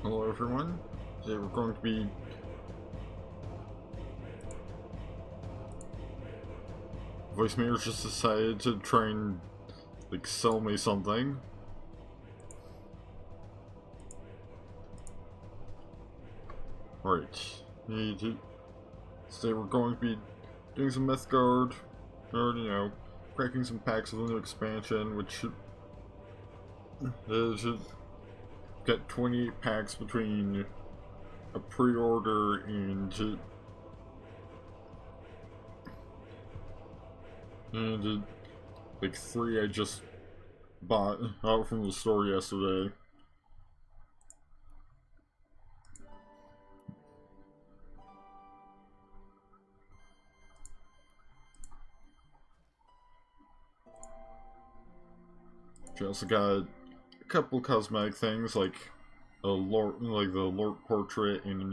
Hello everyone, today we're going to be voicemailers just decided to try and like sell me something. Right. Today we're going to be doing some Mythgard, or cracking some packs of the new expansion, which should get 28 packs between a pre-order and like 3 I just bought out from the store yesterday. I also got a couple cosmetic things like the Lord portrait and a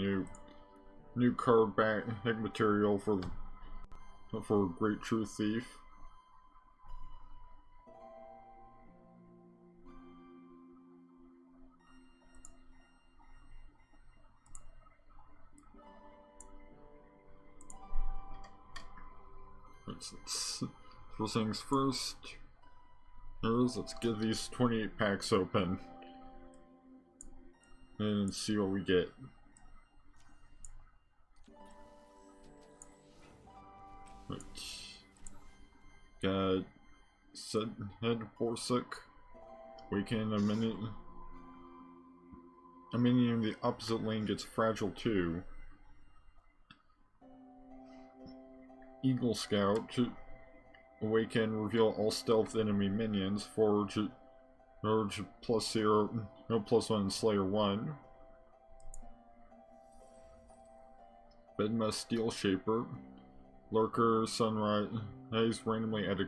new card back material for Great True Thief. First things first. Let's get these 28 packs open and see what we get. Right. Got Head Borsuk, Awaken a minion in the opposite lane gets fragile too. Eagle Scout, Awaken, reveal all stealth enemy minions, Forge +0, no +1 Slayer 1. Bedma Steel Shaper, Lurker Sunrise, randomly add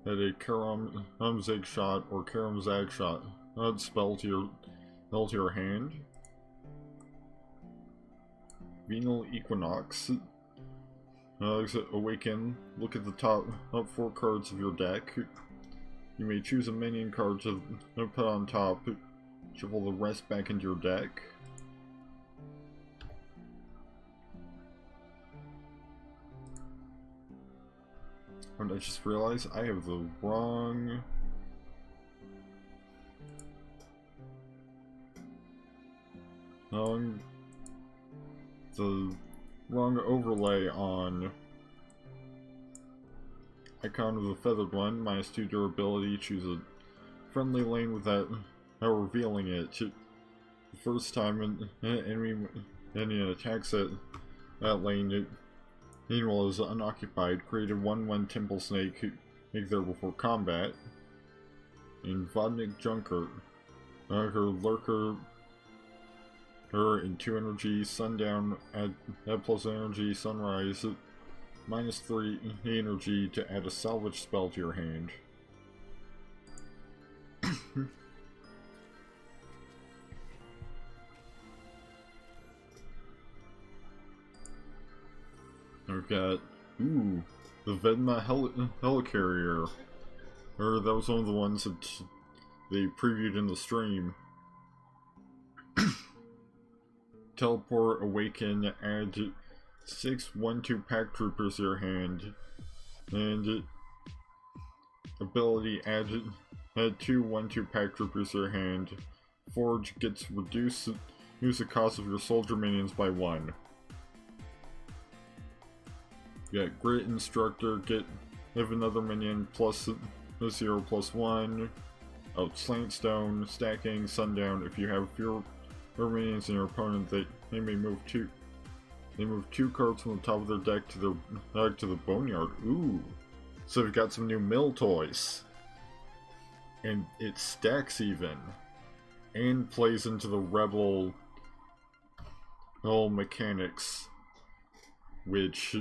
a Karam Zig shot or Karam Zag shot. Add spell to your hand. Venal Equinox. Awaken, look at the top 4 cards of your deck. You may choose a minion card to put on top, shuffle the rest back into your deck. And I just realized I have the wrong overlay on Icon of the Feathered One, -2 durability, choose a friendly lane with that, revealing it. The first time an enemy attacks that lane, meanwhile is unoccupied, create a 1/1 Temple Snake, make there before combat. And Vodnik Junker, her Lurker, her in 2 energy, Sundown, add +1 energy, Sunrise, -3 energy to add a salvage spell to your hand. I've got, the Vedma Helicarrier. That was one of the ones that they previewed in the stream. Teleport, Awaken, add 6 1/2 pack troopers to your hand, and ability add 2 1/2 pack troopers to your hand. Forge gets reduce the cost of your soldier minions by 1. You got Grit Instructor, have another minion +0/+1. Slant Stone, stacking Sundown. If you have fewer minions in your opponent, they may move 2 cards from the top of their deck to the Boneyard. Ooh. So we've got some new mill toys. And it stacks even. And plays into the Rebel mechanics. Which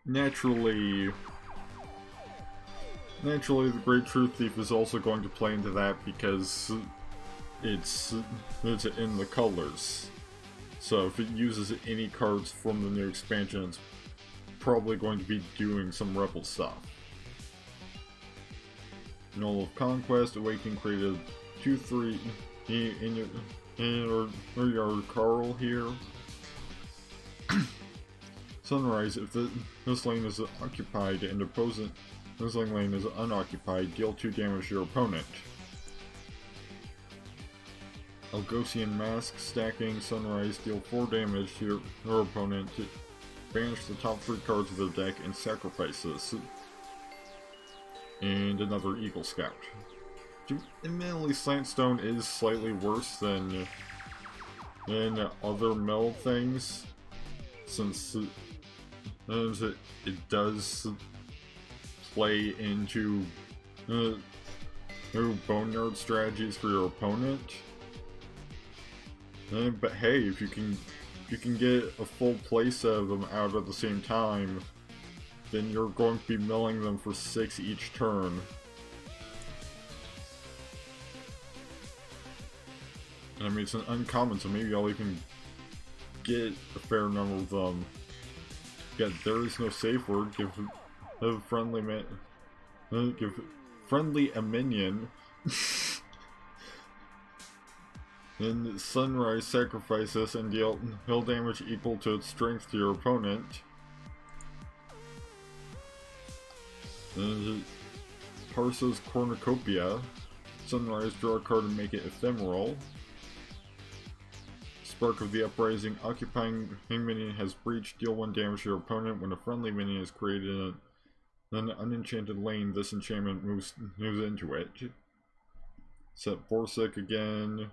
naturally the Great True Thief is also going to play into that because it's in the colors. So if it uses any cards from the new expansion, it's probably going to be doing some Rebel stuff. Knoll of Conquest, Awaken created 2/3 and our Carl here. Sunrise, if this lane is occupied and opposing lane is unoccupied, deal 2 damage to your opponent. Algosian Mask, stacking Sunrise, deal 4 damage to your opponent. Banish the top 3 cards of their deck and sacrifice this. And another Eagle Scout. Admittedly, Slantstone is slightly worse than other mill things, since it does play into boneyard strategies for your opponent. But hey, if you can get a full playset of them out at the same time, then you're going to be milling them for 6 each turn. I mean, it's an uncommon, so maybe I'll even get a fair number of them. Yet there is no safe word. Give friendly a minion. Then Sunrise, sacrifice this and deal damage equal to its strength to your opponent. And Parsa's Cornucopia. Sunrise, draw a card and make it ephemeral. Spark of the Uprising, occupying minion has breached, deal 1 damage to your opponent. When a friendly minion is created in an unenchanted lane, this enchantment moves into it. Set Borsec again.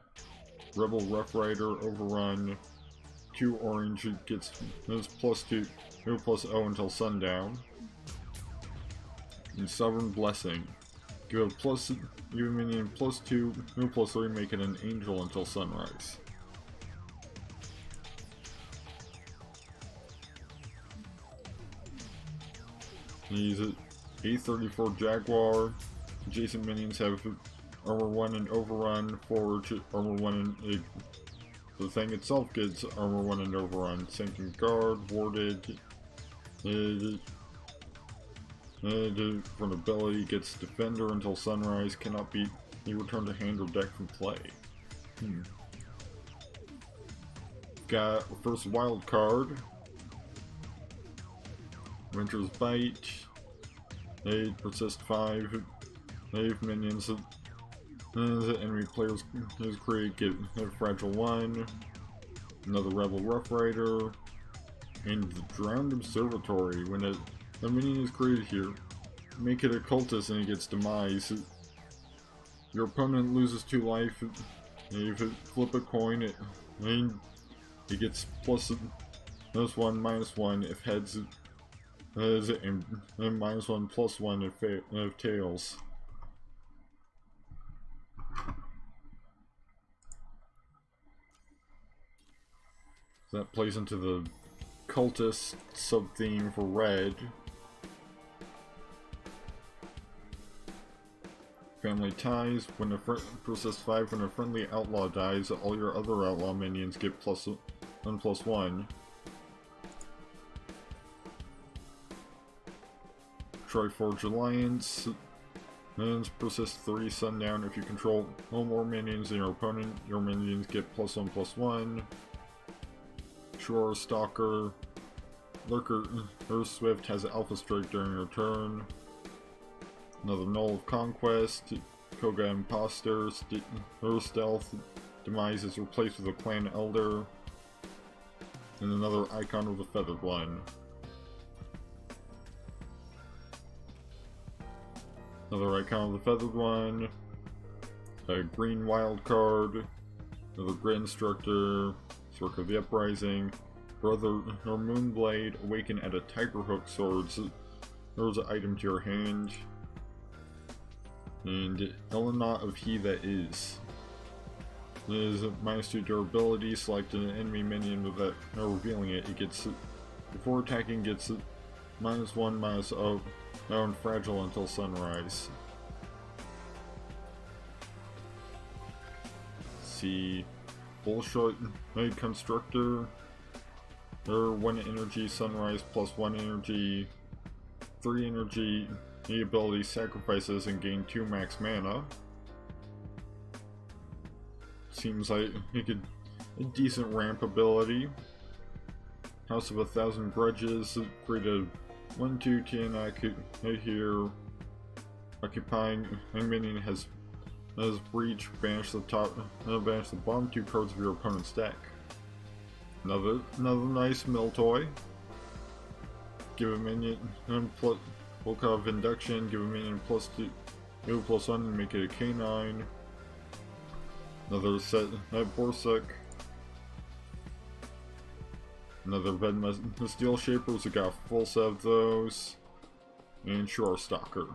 Rebel Rough Rider, Overrun. 2 orange, gets +2, 2/0 until sundown. And Sovereign Blessing. Give a minion +2, 2/3, make it an angel until sunrise. He's an A34 Jaguar. Adjacent minions have Armor 1 and Overrun. Forge, Armor 1 and... The thing itself gets Armor 1 and Overrun. Sinking Guard, Warded. For an ability, gets Defender until sunrise. Cannot be returned to hand or deck from play. Got first wild card. Winter's Bite. They persist 5. Minions that enemy players create get fragile 1. Another Rebel Rough Rider. And the Drowned Observatory. When a minion is created here, make it a cultist and it gets demise. Your opponent loses 2 life. If it flip a coin, it gets +1, -1 if heads. And -1, +1 if tails. So that plays into the cultist sub-theme for red. Family Ties. When a persist 5, when a friendly outlaw dies, all your other outlaw minions get +1/+1. Triforge Alliance. Minions persist 3, sundown. If you control no more minions than your opponent, your minions get +1/+1. Shore Stalker. Lurker Earth Swift has Alpha Strike during your turn. Another Null of Conquest. Koga Imposter. Her Stealth. Demise is replaced with a Clan Elder. And another Icon of the Feathered One. Another Icon of the Feathered One. A green wild card. Another Grid Instructor. Spark of the Uprising. Brother or Moonblade. Awaken at a Tigerhook Swords. There's an item to your hand. And Elenot of He That Is. It is -2 durability. Select an enemy minion with that. Now revealing it, it gets before attacking gets -1, -0. And fragile until sunrise. See, Bullshit Constructor. Or 1 energy, sunrise +1 energy, 3 energy. The ability sacrifices and gain 2 max mana. seems like it could a decent ramp ability. House of 1,000 Grudges, create a 1/2 10 here. Occupying a minion has breach, banish the bottom 2 cards of your opponent's deck. Another nice mill toy. Give a minion plus Volkov Induction, give a minion +2/+1 and make it a K9. Another set at Borsuk. Another Vedma Steel Shapers, we got a full set of those. And Shore Stalker.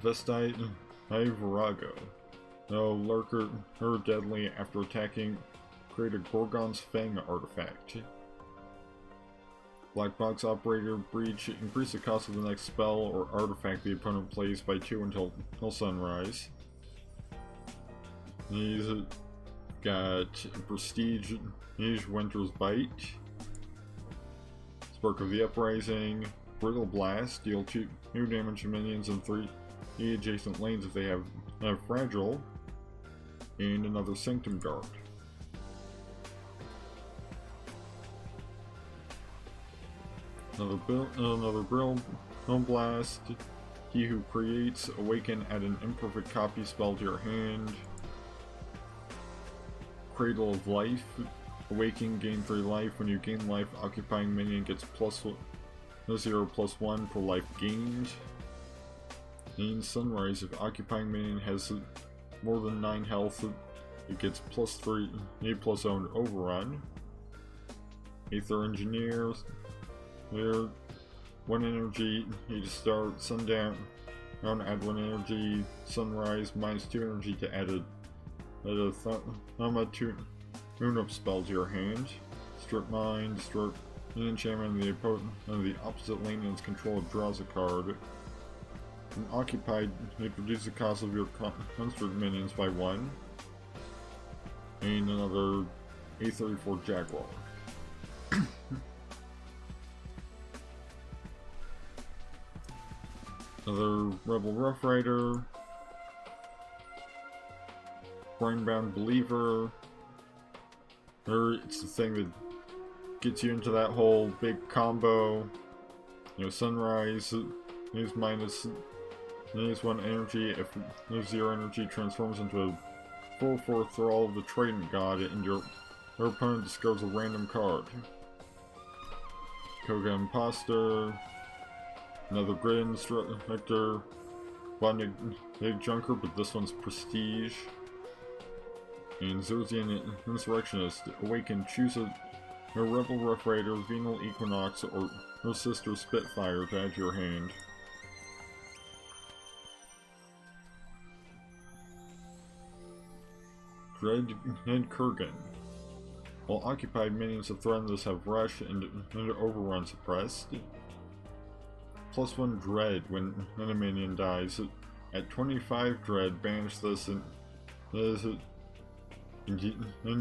Vestite Virago. No lurker or deadly after attacking. Create a Gorgon's Fang artifact. Black Box Operator Breach. Increase the cost of the next spell or artifact the opponent plays by 2 until sunrise. He's got Prestige Winter's Bite. Spark of the Uprising. Brittle Blast. Deal 2 damage to minions in 3 adjacent lanes if they have Fragile. And another Sanctum Guard. Another Brittle Blast. He who creates, awaken, add an imperfect copy spell to your hand. Cradle of Life. Awaken, gain 3 life. When you gain life, occupying minion gets +0/+1 per life gained. In Sunrise, if occupying minion has more than 9 health, it gets +3/+0 overrun. Aether Engineer. There, 1 energy, you just start sundown, add 1 energy, sunrise, -2 energy to add a Thama tune-up spell to your hand. Strip Mine, destroy an enchantment of the opposite lane and its controller draws a card. When occupied, it reduces the cost of your construct minions by 1. And another A34 Jaguar. Another Rebel Rough Rider, Brainbound Believer, it's the thing that gets you into that whole big combo. You know, Sunrise is -1 energy. If 0 energy transforms into a full 4 Thrall of the Trident God, and your opponent discards a random card. Koga Imposter. Another Grid Instructor, Botnik Junker, but this one's Prestige. And Zerzian Insurrectionist, awaken, choose a Rebel Rough Rider, Venal Equinox, or her sister Spitfire to add to your hand. Dread and Kurgan. While occupied, minions of threaten this have Rush and Overrun suppressed. +1 Dread when a minion dies. At 25 Dread, banish this and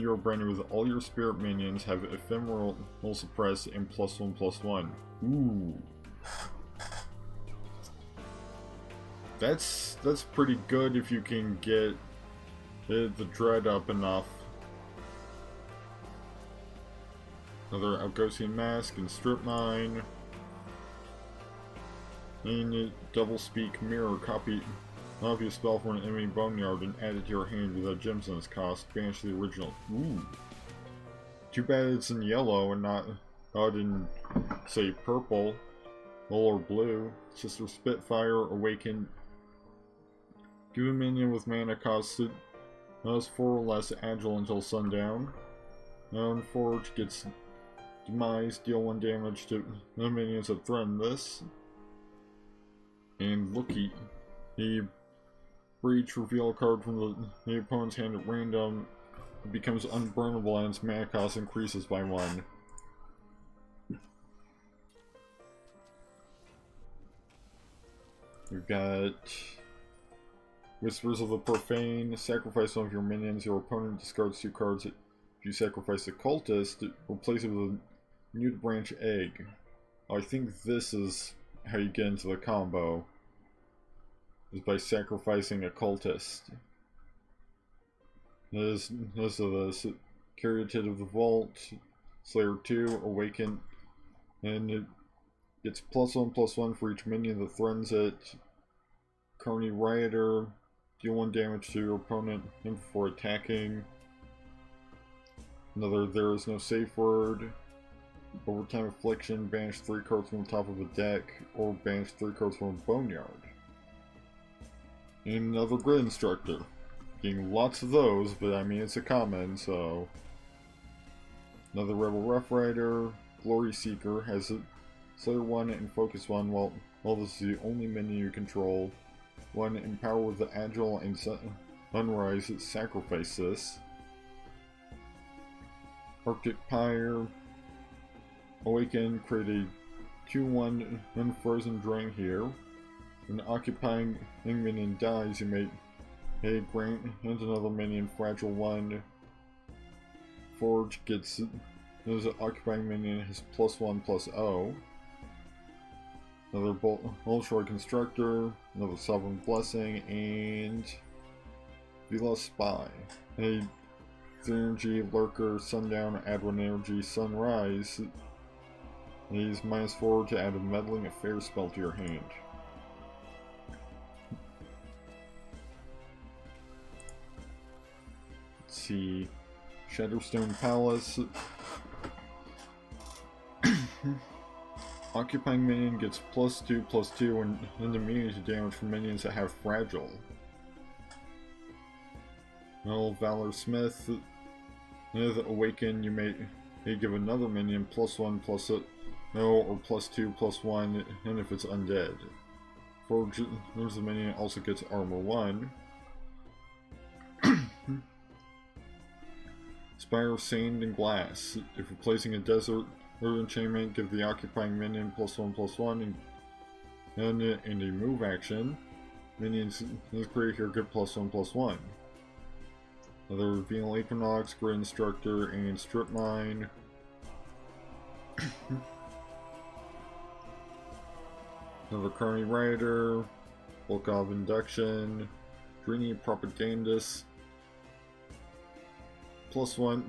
you're branded with all your spirit minions have Ephemeral suppress and +1/+1. Ooh. That's pretty good if you can get the Dread up enough. Another Outghostian Mask and Strip Mine. And Double Speak Mirror, copy a spell from an enemy boneyard and add it to your hand without gems in its cost. Banish the original. Ooh. Too bad it's in yellow and not out in, say, purple or blue. Sister Spitfire, awaken. Give a minion with mana cost 4 or less agile until sundown. Forge gets demise, deal 1 damage to the minions that threaten this. And Looky, he Breach, reveal a card from the opponent's hand at random. It becomes unburnable and its mana cost increases by 1. We've got Whispers of the Profane. Sacrifice one of your minions. Your opponent discards 2 cards. If you sacrifice a cultist, replace it with a Newt Branch Egg. I think this is how you get into the combo. is by sacrificing a cultist. As of this, Caryatid of the Vault, Slayer 2, Awaken, and it gets +1/+1 for each minion that threatens it. Carney Rioter, deal 1 damage to your opponent before attacking. Another There Is No Safe Word. Overtime Affliction, banish 3 cards from the top of a deck, or banish 3 cards from a Boneyard. And another Grid Instructor. Getting lots of those, but I mean it's a common, so... Another Rebel Rough Rider, Glory Seeker, has a Slayer 1 and Focus 1, while this is the only minion you control. 1, Empower with the Agile and Sunrise, sacrifice this. Arctic Pyre, Awaken, create a 2/1 Unfrozen Drain here. When occupying minion dies, you may grant another minion Fragile 1. Forge gets as an occupying minion has +1/+0. Another Bolshoi Constructor, another Sovereign Blessing, and Vila Spy. A 3 energy Lurker, Sundown, add 1 energy Sunrise. Use -4 to add a Meddling Affair spell to your hand. Let's see. Shadowstone Palace. Occupying minion gets +2/+2 and immune to damage from minions that have Fragile. Valor Smith. With Awaken, you may give another minion +1/+0 or +2/+1, and if it's undead. Forge, the minion also gets Armor 1. Spire of Sand and Glass. If replacing a desert or enchantment, give the occupying minion +1/+1 and a move action. Minions created here get +1/+1. Another Venal Equinox, Grid Instructor, and Strip Mine. Another Carney Rider, Volkov Induction, Dreamy Propagandist, +1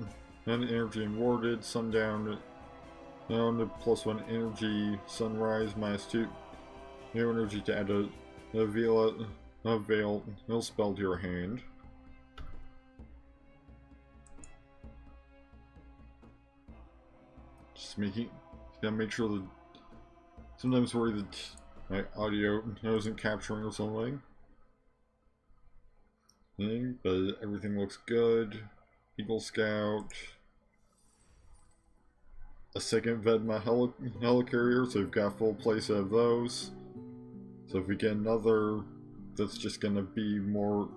and energy and warded, Sundown, down to +1 energy, Sunrise, -2, no energy to add a Veil spell to your hand. Just gotta make sure that sometimes worry that my audio isn't capturing or something. But everything looks good. Eagle Scout. A second Vedma Helicarrier, so we've got full playset of those. So if we get another, that's just gonna be more,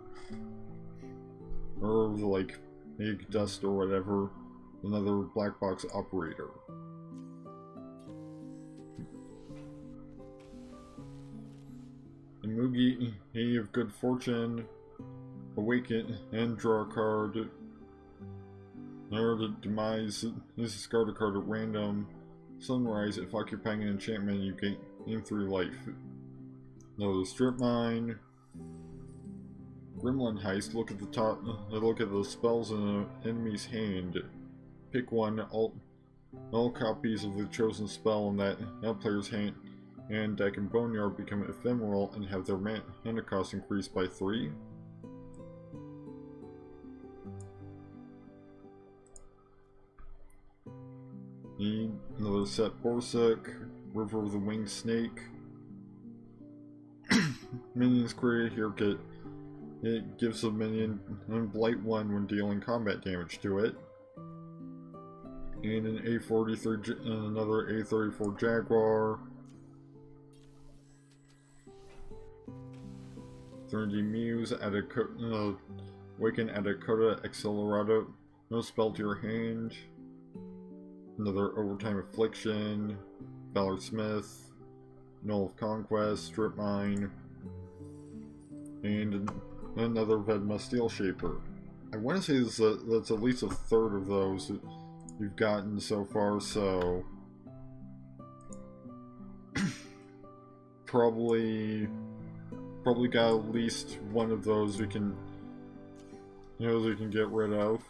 or like Egg Dust or whatever, another black box operator. Mugi, He of Good Fortune, Awaken, and draw a card. Or the Demise, this is discard a card at random. Sunrise, if occupying an enchantment, you gain 3 life. Another Strip Mine. Gremlin Heist, look at the top, look at the spells in an enemy's hand. Pick one, all copies of the chosen spell in that player's hand and deck and Boneyard become ephemeral and have their mana cost increased by 3. Another set Borsuk, River of the Winged Snake. Minions created here it gives a minion Blight 1 when dealing combat damage to it. And an A43 and another A34 Jaguar. 3D Muse, add a Awaken, add a Coda Accelerado, no spell to your hand. Another Overtime Affliction, Valor Smith, Null of Conquest, Strip Mine, and another Vedma Steel Shaper. I want to say that's at least a third of those that you've gotten so far, so probably probably got at least one of those we can, get rid of.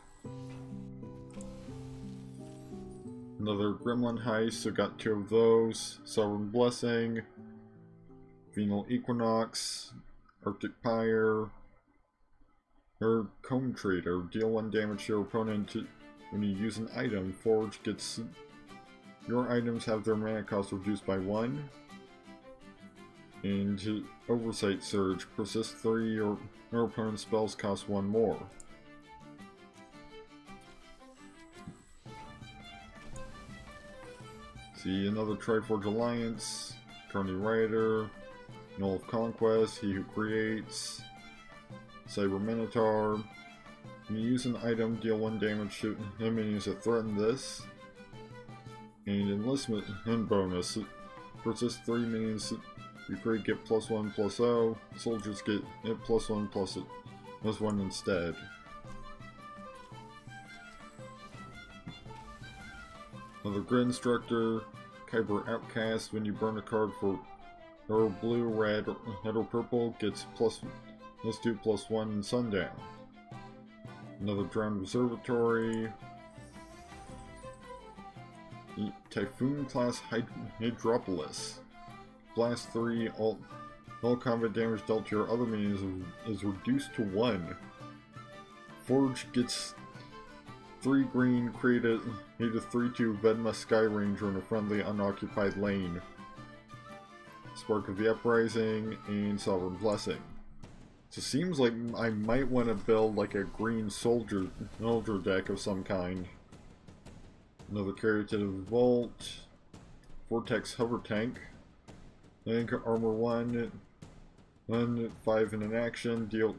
Another Gremlin Heist, so got 2 of those. Sovereign Blessing, Venal Equinox, Arctic Pyre, or Comb Trader. Deal 1 damage to your opponent when you use an item. Forge gets... Your items have their mana cost reduced by 1. And Oversight Surge. Persist 3, your opponent's spells cost 1 more. See, another Triforge Alliance, Carney Rider, Null of Conquest, He Who Creates, Cyber Minotaur. When you use an item, deal 1 damage to minions that threaten this. And Enlistment and bonus. Persist 3 minions you create get +1/+0. Soldiers get +1/+1 instead. Another Grid Instructor, Kyber Outcast. When you burn a card for blue, red, or purple, gets +2/+1 in Sundown. Another Drowned Observatory. Typhoon class Hydropolis. Blast 3, all combat damage dealt to your other minions is reduced to 1. Forge gets 3 green, created a 3/2 Vedma Sky Ranger in a friendly unoccupied lane. Spark of the Uprising, and Sovereign Blessing. So it seems like I might want to build like a green soldier deck of some kind. Another Caritative Vault, Vortex Hover Tank, Link Armor 1, 5 in an action, deal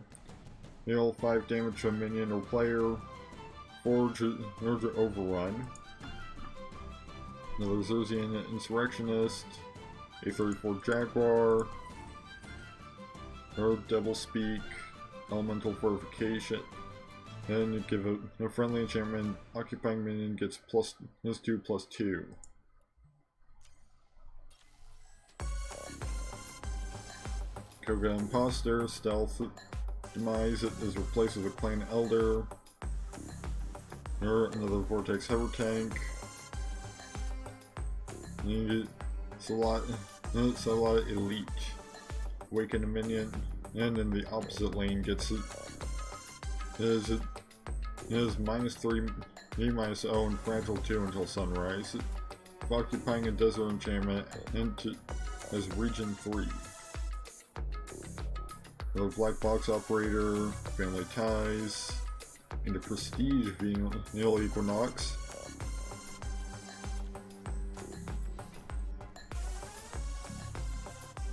5 damage to a minion or player. Forge Overrun. Another Xerxian Insurrectionist, a 34 Jaguar, or Devil Speak, Elemental Fortification, and give a friendly enchantment. Occupying minion gets +2/+2. Koga Imposter, Stealth Demise is replaced with a Clan Elder. Or another Vortex Hover Tank. You get Salat Elite. Awaken a minion, and in the opposite lane gets it is -3, -0, and Fragile 2 until sunrise. Occupying a desert enchantment and as region 3. The Black Box Operator, Family Ties, and a Prestige Venal Equinox.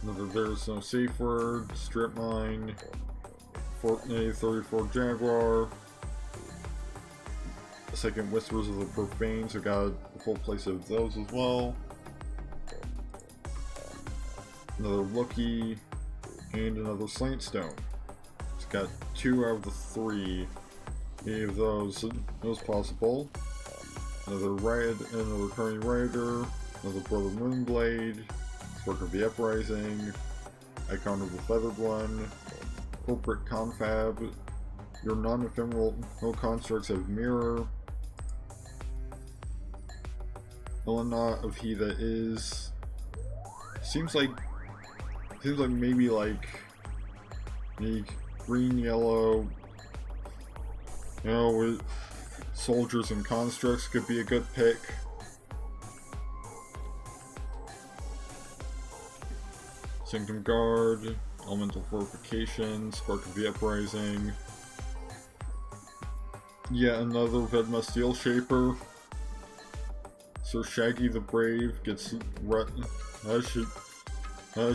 Another There's No Safe Word, Strip Mine, Fortnite 34 Jaguar, a second Whispers of the Profane, so got a full place of those as well. Another Loki, and another Slant Stone. It's got 2 out of the 3. Any of those possible. Another another Carney Rider, another Brother Moonblade, Spark of the Uprising, Icon of the Feathered One, Corporate Confab. Your non-ephemeral constructs have Mirror, Elena of He That Is. Seems like maybe like green, yellow, with soldiers and constructs could be a good pick. Sanctum Guard, Elemental Fortification, Spark of the Uprising. Yet another Vedma Steel Shaper. Sir Shaggy the Brave gets if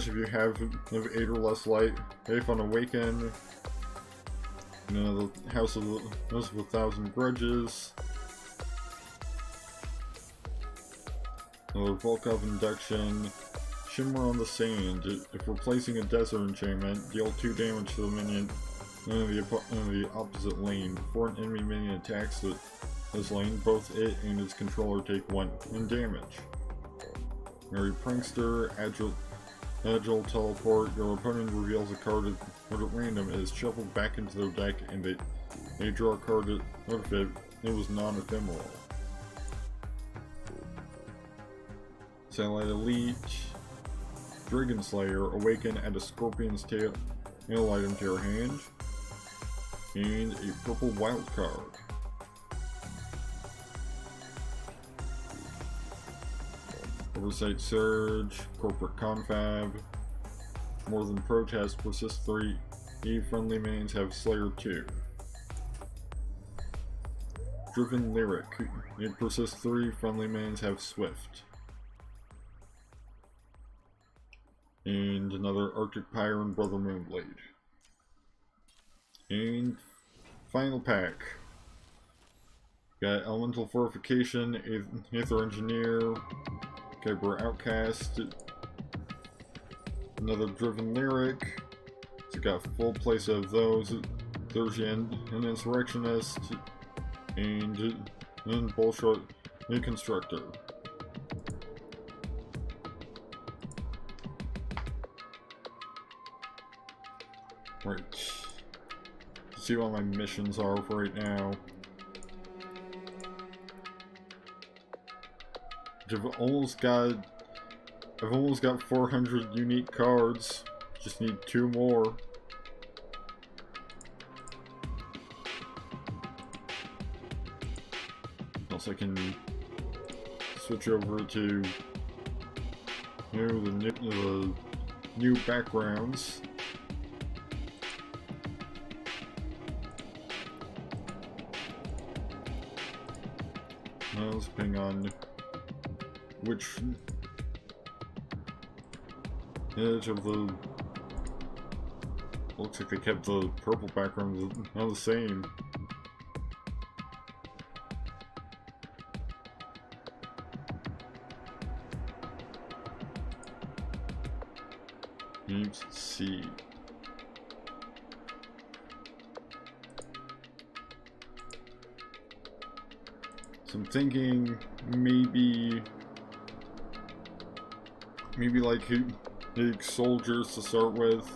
you have 8 or less light. If on Awaken. The House of 1,000 Grudges. Another Volkov Induction. Shimmer on the Sand. If replacing a desert enchantment, deal 2 damage to the minion in the opposite lane. Before an enemy minion attacks this lane, both it and its controller take 1 damage. Merry Prankster, agile teleport, your opponent reveals a card at random, it is shuffled back into their deck, and they draw a card out of it. It was non-ephemeral. Satellite Elite, Dragon Slayer, awaken, add a Scorpion's tail item to your hand, and a purple wild card. Oversight Surge, Corporate Confab, More Than Protest, Persist 3, friendly mains have Slayer 2. Driven Lyric, it persists 3, friendly mains have Swift. And another Arctic Pyre and Brother Moonblade. And final pack. Got Elemental Fortification, Aether Engineer, Kyber Outcast, another Driven Lyric. So got full place of those. There's an Insurrectionist, and Bullshot Constructor. Right. Let's see what my missions are for right now. I've almost got 400 unique cards. Just need 2 more. Else I can switch over to the new backgrounds. Well, depending on which edge of the... Looks like they kept the purple backgrounds all the same. Let's see. So I'm thinking maybe like big soldiers to start with.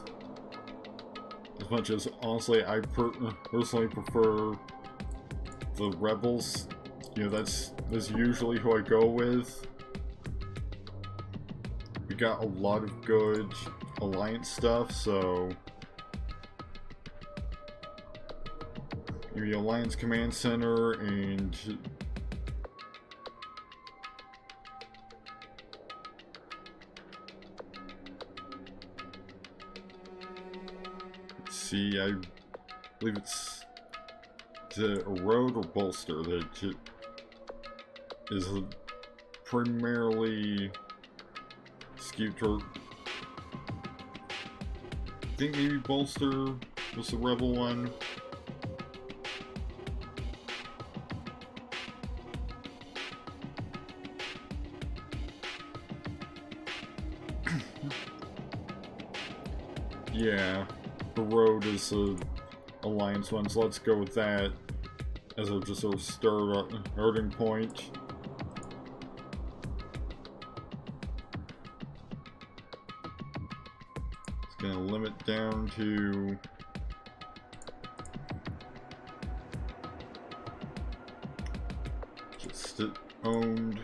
As much as honestly I personally prefer the rebels. You know, that's usually who I go with. We got a lot of good alliance stuff, so maybe Alliance Command Center and see, I believe it's a road or bolster that is primarily skewed toward. I think maybe bolster was the rebel one. Yeah, the road is the alliance one, so let's go with that as a just a starting point. It's gonna limit down to just owned.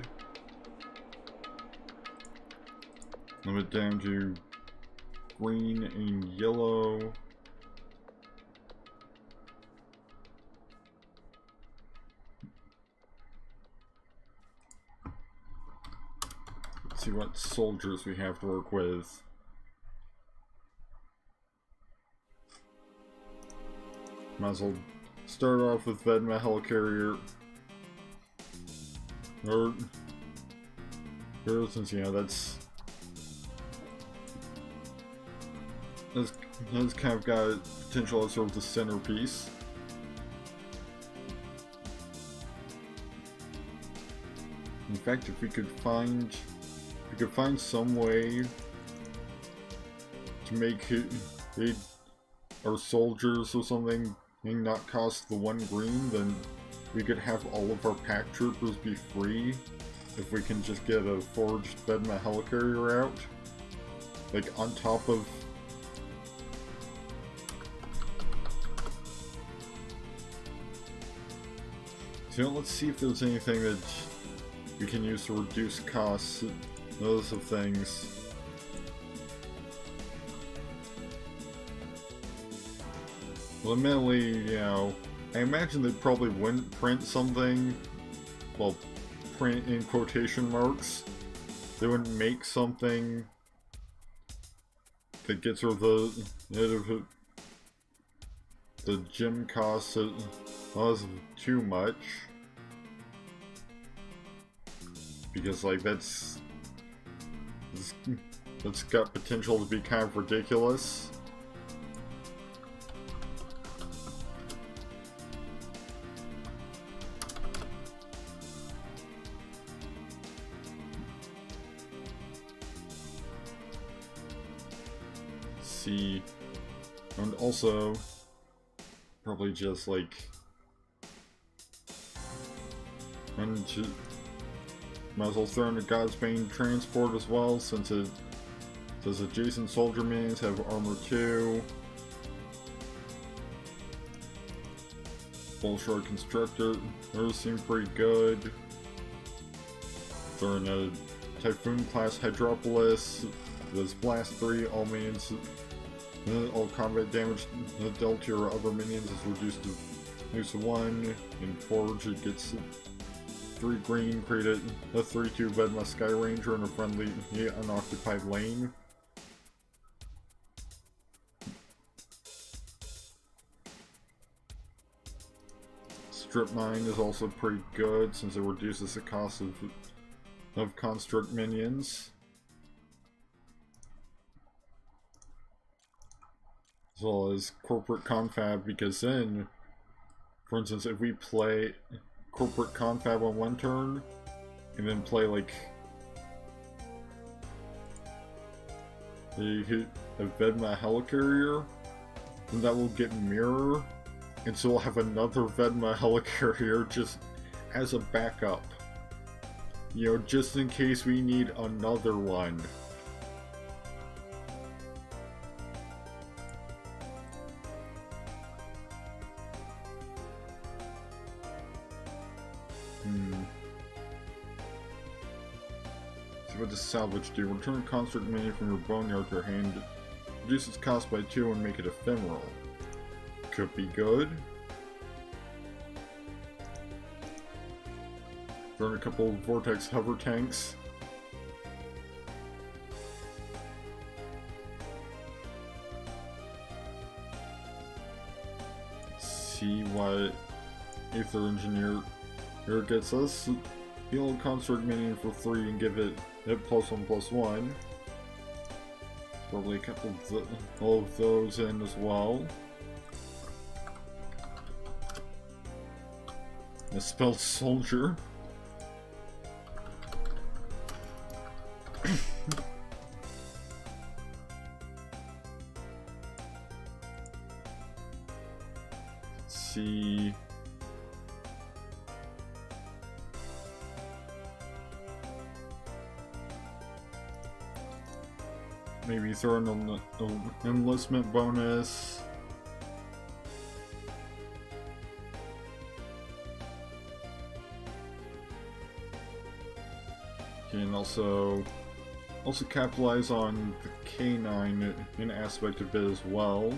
Limit down to green and yellow. Let's see what soldiers we have to work with. Might as well start off with Vedma Helicarrier. Or since, you know, that's kind of got potential as sort of the centerpiece. In fact, if we could find some way to make our soldiers or something not cost the 1 green, then we could have all of our pack troopers be free if we can just get a forged Vedma Helicarrier out. like on top of. So let's see if there's anything that we can use to reduce costs, those of things. Well, admittedly, you know, I imagine they probably wouldn't print something, well, print in quotation marks. They wouldn't make something that gets rid of the gym costs of too much. Because, like, that's got potential to be kind of ridiculous. See, and also probably just like, and might as well throw in the Godsbane transport as well, since it says adjacent soldier minions have armor too. Bullshard constructor, those seem pretty good. Throw in a Typhoon class Hydropolis. There's Blast 3, all minions, all combat damage dealt to your other minions is reduced to 1. In Forge, it gets 3 green, created a 3/2 Vedma Sky Ranger in a friendly unoccupied lane. Strip Mine is also pretty good since it reduces the cost of construct minions. As well as corporate confab, because then, for instance, if we play corporate confab on one turn and then play like a Vedma helicarrier, then that will get mirror, and so we'll have another Vedma helicarrier just as a backup, you know, just in case we need another one. See what does salvage do? Return a construct minion from your boneyard to your hand. Reduce its cost by 2 and make it ephemeral. Could be good. Throw in a couple of vortex hover tanks. See what Aether Engineer here gets us. Heal a construct minion for 3 and give it +1/+1. Probably a couple of all of those in as well. A spelled soldier. Let's see. Maybe throw in an enlistment bonus. And also capitalize on the canine in aspect of it as well.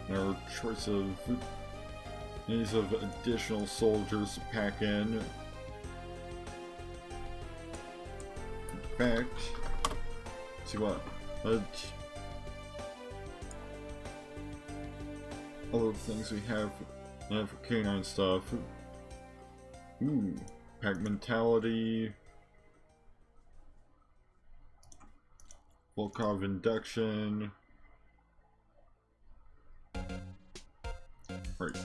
Our choice of needs of additional soldiers to pack in. In fact, let's see what other things we have for canine stuff. Ooh, pack mentality, Volkov induction. Right,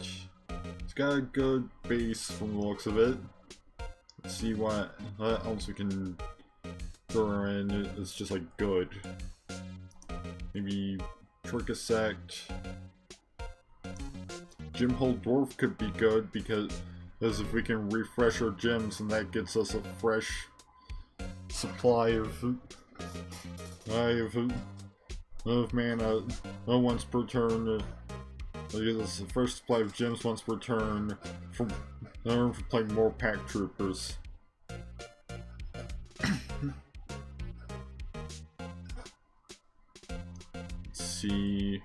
it's got a good base from the looks of it. Let's see what else we can throw in. It's just like good. Maybe Trick Sect. Gym Hole Dwarf could be good because if we can refresh our gyms, and that gets us a fresh supply of mana once per turn. Gives us the first supply of gems once per turn for playing more pack troopers. Let's see.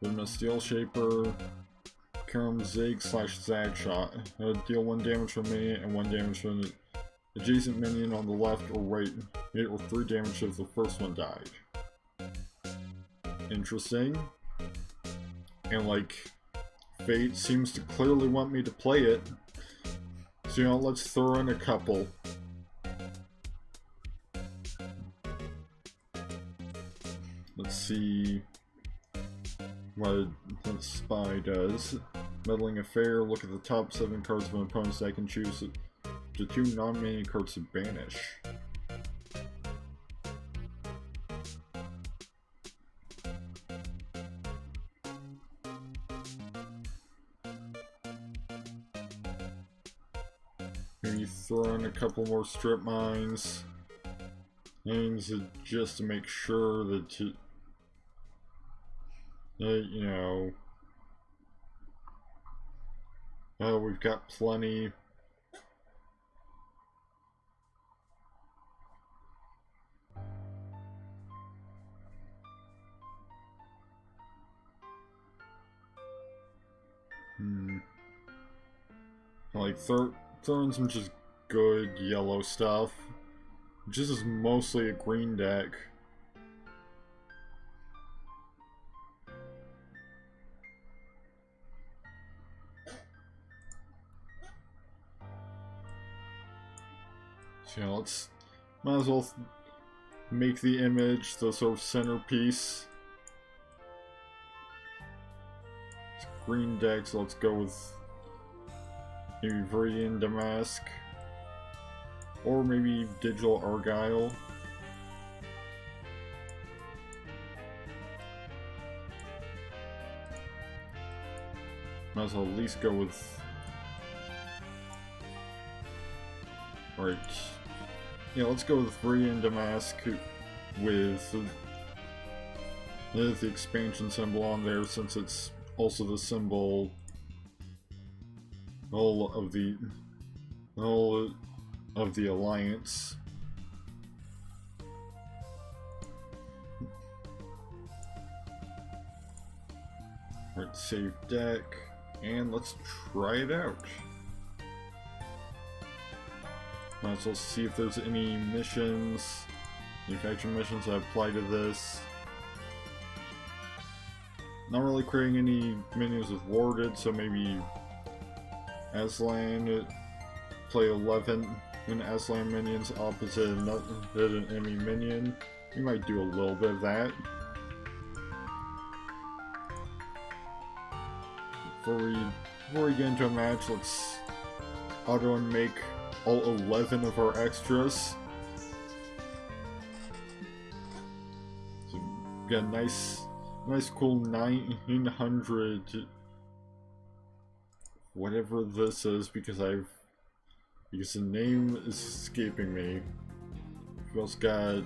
With a Steel Shaper, Karam Zig / Zag Shot. Deal 1 damage from me and 1 damage from the adjacent minion on the left or right, or 3 damage if the first one died. Interesting. And like, Fate seems to clearly want me to play it. So, you know, let's throw in a couple. Let's see what Spy does. Meddling Affair, look at the top 7 cards of an opponent's deck and choose the 2 non-mana cards to banish. Maybe throw in a couple more strip mines. And just to make sure that, you know, we've got plenty. Like, throwing some just good yellow stuff. Just is mostly a green deck. So, yeah, might as well make the image the sort of centerpiece. It's green deck, so let's go with maybe Viridian Damask. Or maybe Digital Argyle. Might as well at least go with... Right. Yeah, let's go with Viridian Damask with the expansion symbol on there, since it's also the symbol of the Alliance. Right, save deck, and let's try it out. Might as well see if there's any missions, any faction missions that apply to this. Not really creating any minions with warded, so maybe Aslan, play 11 and Aslan minions opposite an enemy minion. You might do a little bit of that. Before we get into a match, let's auto and make all 11 of our extras. So we got a nice cool 900 whatever this is, because the name is escaping me. We've also got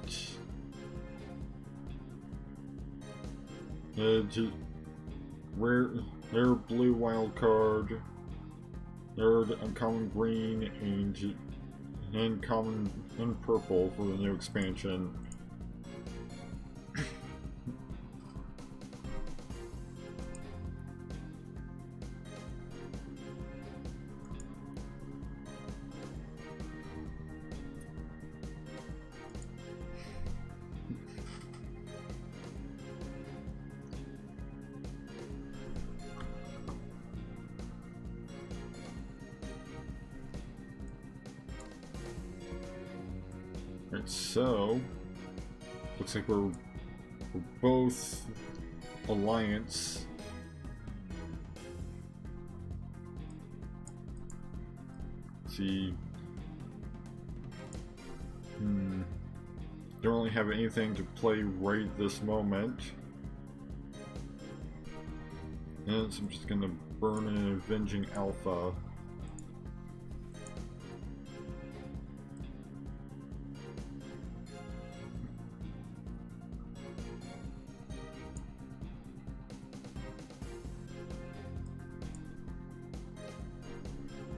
rare blue wild card, third uncommon green, and common and purple for the new expansion. Right, so looks like we're both Alliance. Let's see. Don't really have anything to play right this moment. And so I'm just gonna burn an Avenging Alpha.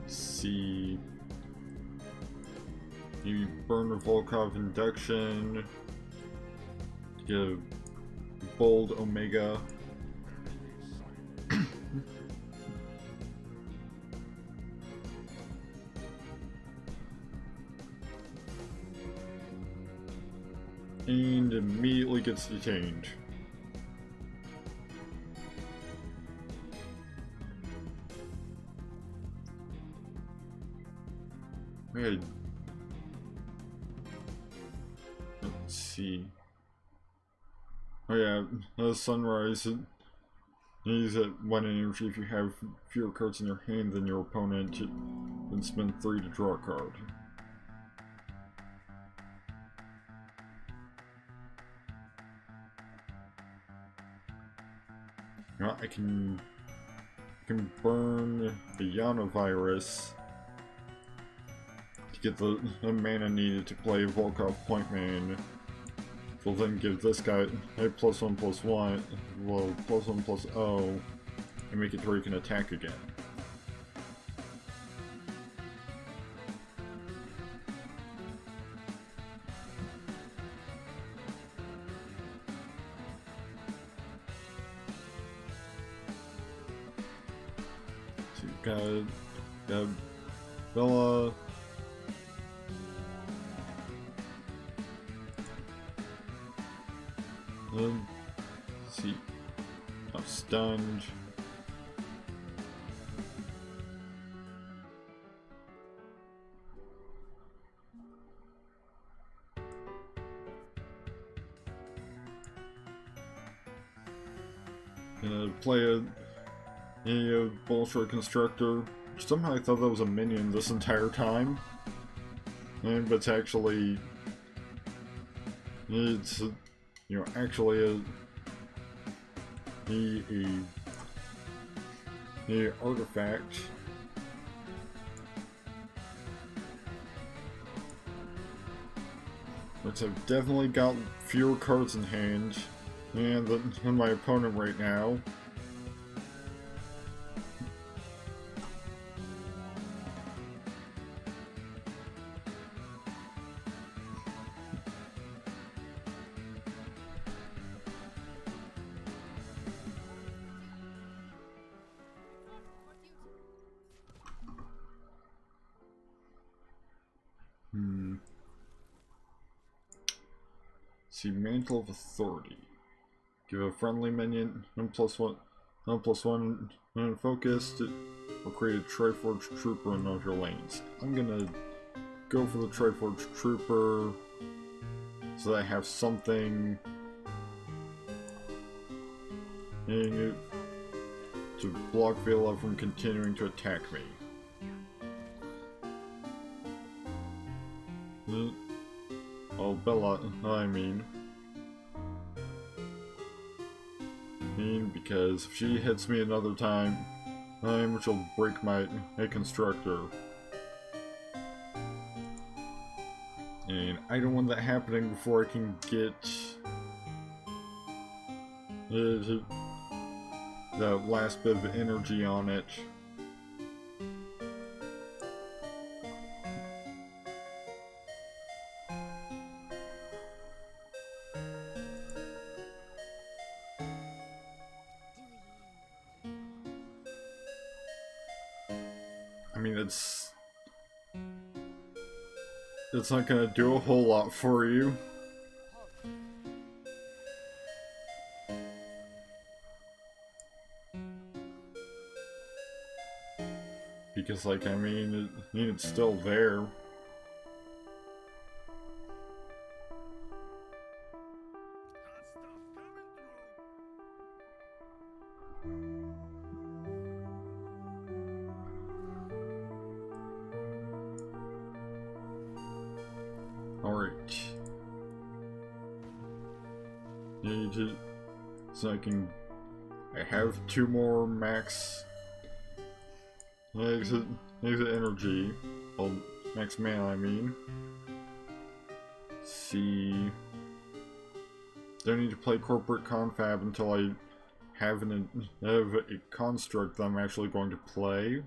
See. You burn a Volkov Induction. Get a Bold Omega. And immediately gets detained. Okay. Let's see. Oh yeah, Sunrise. Use it one energy if you have fewer cards in your hand than your opponent, then spend 3 to draw a card. Now I can burn the Yanovirus to get the mana needed to play Volkov Point Man. Will then give this guy a +1/+1, well, +1/+0, and make it to where he can attack again. So you've got Bella. Let's see. I'm stunned. Gonna play a Bolshoi Constructor. Somehow I thought that was a minion this entire time. But it's actually... It's... You know, actually a artifact. Which I've definitely got fewer cards in hand than my opponent right now. See, Mantle of Authority. Give a friendly minion +1/+1 unfocused, or create a Triforged Trooper in one of your lanes. I'm gonna go for the Triforged Trooper so that I have something to block Vela from continuing to attack me. Oh, Bella, I mean, because if she hits me another time, she'll break my constructor. And I don't want that happening before I can get the last bit of energy on it. I mean, it's not gonna do a whole lot for you. Because, like, I mean, it's still there. Alright. So I can I have 2 more max exit energy. Well, max mana, I mean. Let's see. Don't need to play corporate confab until I have a construct that I'm actually going to play.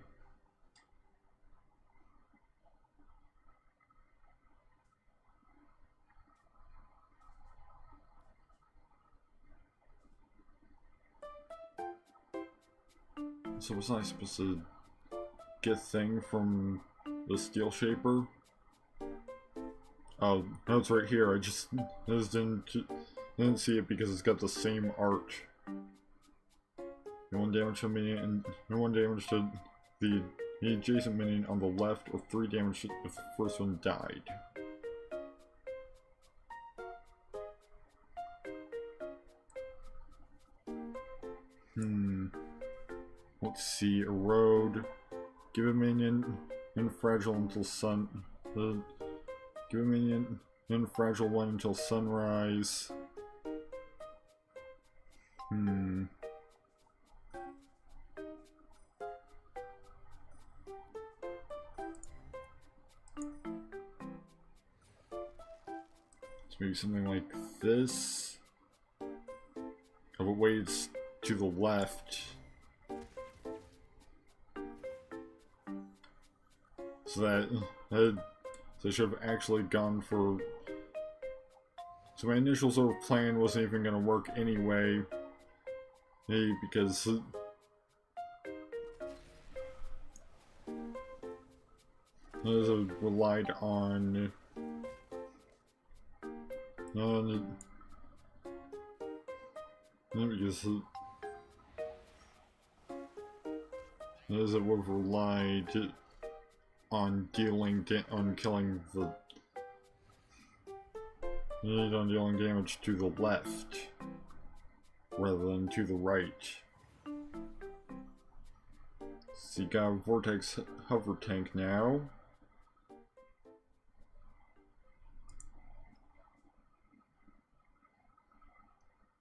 So was I supposed to get a thing from the Steel Shaper? Oh, no, it's right here. I just didn't see it because it's got the same art. No 1 damage to minion, and no 1 damage to the adjacent minion on the left, or 3 damage if the first one died. Let's see, erode. Give a minion infragile until give a minion infragile 1 until sunrise. Maybe something like this. Oh, but wait, it's to the left. So so I should have actually gone for... So my initial sort of plan wasn't even going to work anyway. Maybe because... I relied on... because as it would have relied on killing damage to the left rather than to the right. So you got a Vortex Hover Tank now.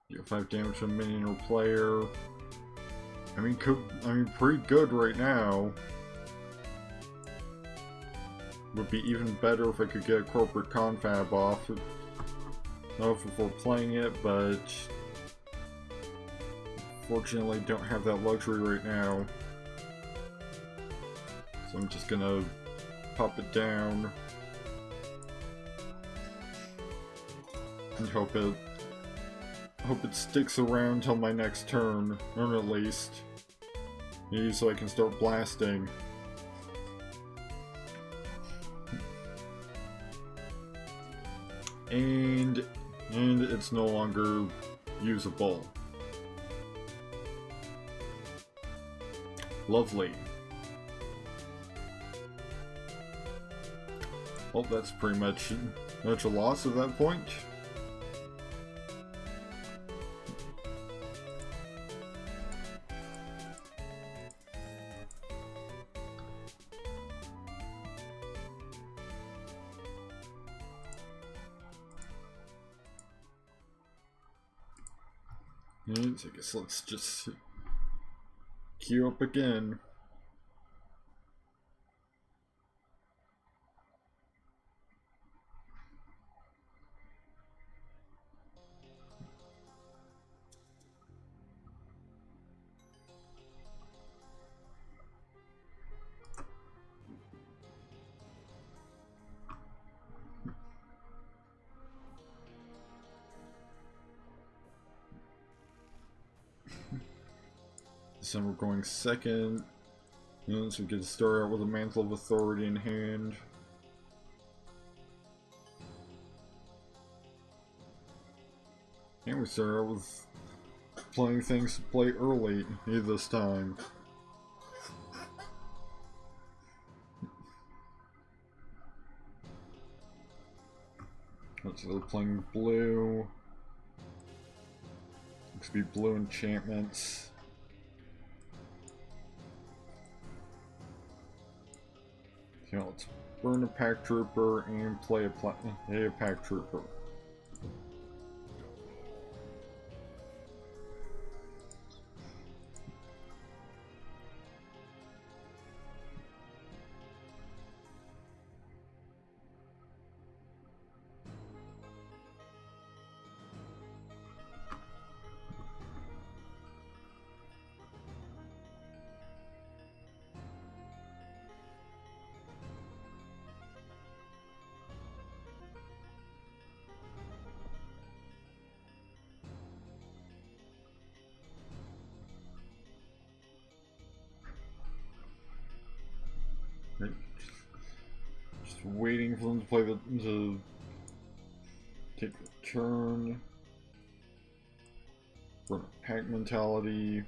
You have 5 damage to a minion or player. I mean, pretty good right now. Would be even better if I could get a corporate confab off before playing it, but fortunately don't have that luxury right now. So I'm just gonna pop it down and hope it sticks around till my next turn, or at least, maybe so I can start blasting. And it's no longer usable. Lovely. Well, that's pretty much a loss at that point. So I guess let's just queue up again. So we're going second, and so we get to start out with a Mantle of Authority in hand. And we start out with playing things to play early this time. So they're playing blue. Looks to be blue enchantments. So let's burn a Pack Trooper and play a Pack Trooper. Right. Just waiting for them to play to take the turn. Run a pack mentality.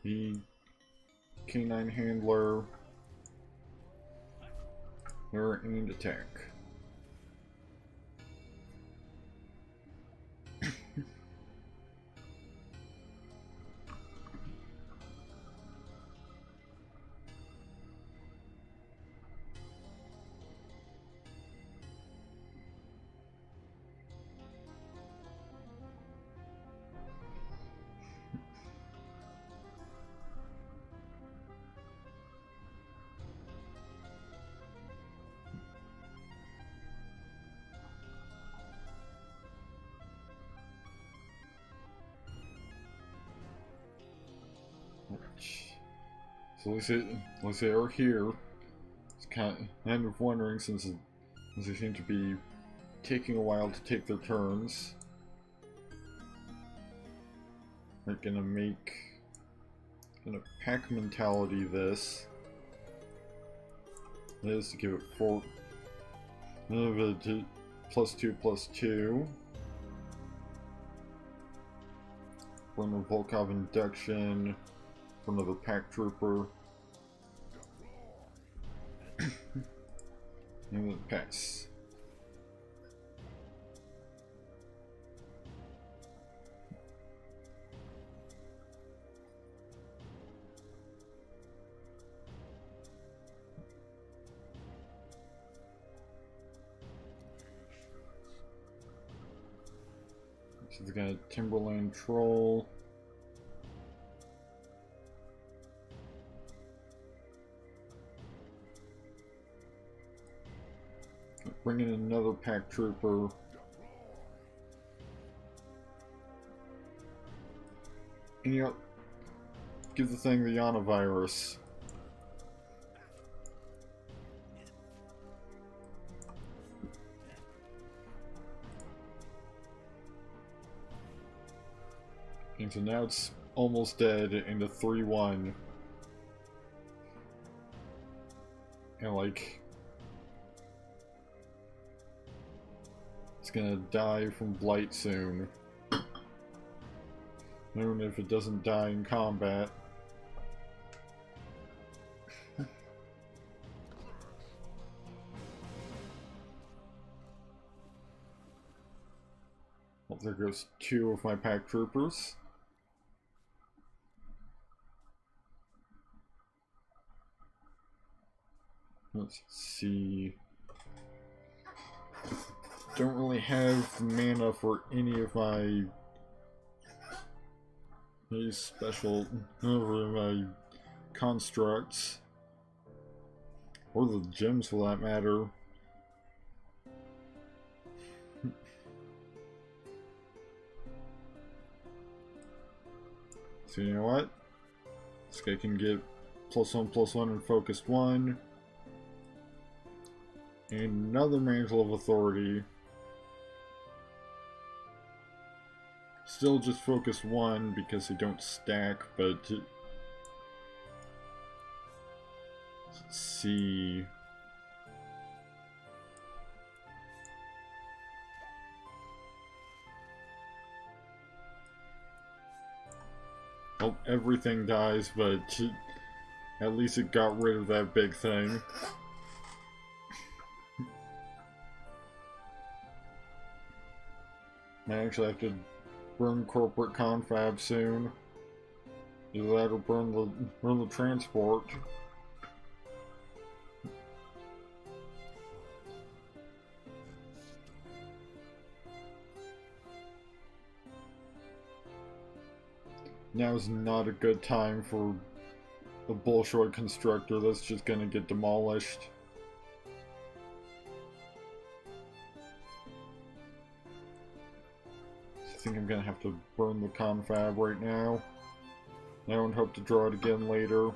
The canine handler. And attack. So at least they are here. It's kind of wondering since they seem to be taking a while to take their turns. They're gonna pack mentality this. This to give it +2/+2. Run a Volkov induction for another pack trooper. And then pass. So they got a Timberland Troll. Bring in another pack trooper. And you know, give the thing the Yana virus. And so now it's almost dead into 3-1. And like, it's gonna die from blight soon. Even if it doesn't die in combat. Well, there goes 2 of my pack troopers. Let's see. Don't really have mana for any of my special my constructs, or the gems for that matter. So you know what? This guy can get +1/+1 and focused 1. And another Mantle of Authority. Still just focus 1 because they don't stack, but let's see. Well, everything dies, but at least it got rid of that big thing. I actually have to burn corporate confab soon. Either that or burn the transport. Now is not a good time for the Bolshoi constructor that's just gonna get demolished. I think I'm gonna have to burn the confab right now. I don't hope to draw it again later.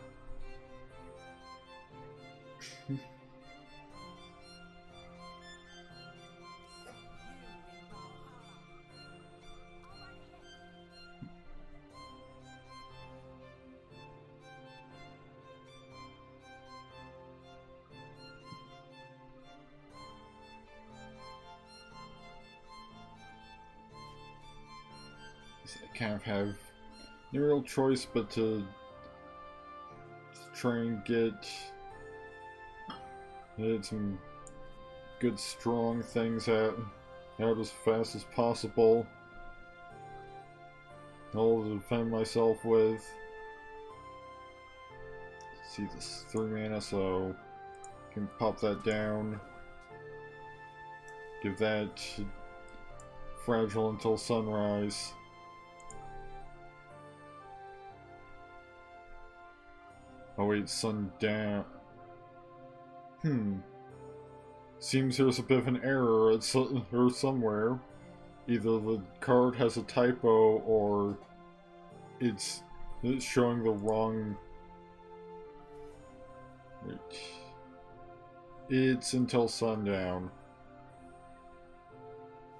kind of have no real choice but to try and get some good strong things out as fast as possible. All to defend myself with. Let's see, this 3 mana, so can pop that down. Give that fragile until sunrise. Oh wait, sundown. Seems there's a bit of an error at somewhere. Either the card has a typo or it's showing the wrong... Wait. It's until sundown.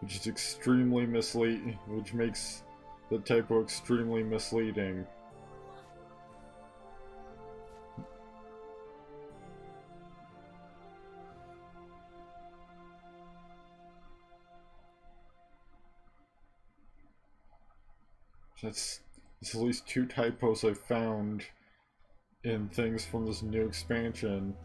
Which is extremely misleading, which makes the typo extremely misleading. That's at least 2 typos I've found in things from this new expansion.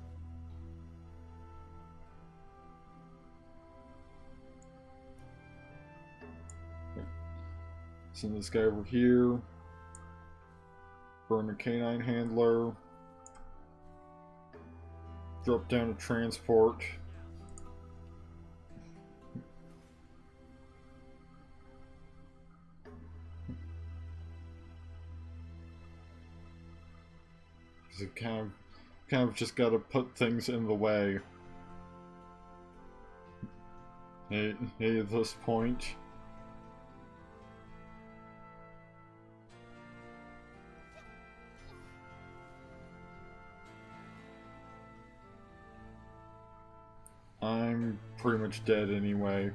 Send this guy over here. Burn a canine handler. Drop down to transport. You kind of just gotta put things in the way. Hey, at this point. I'm pretty much dead anyway.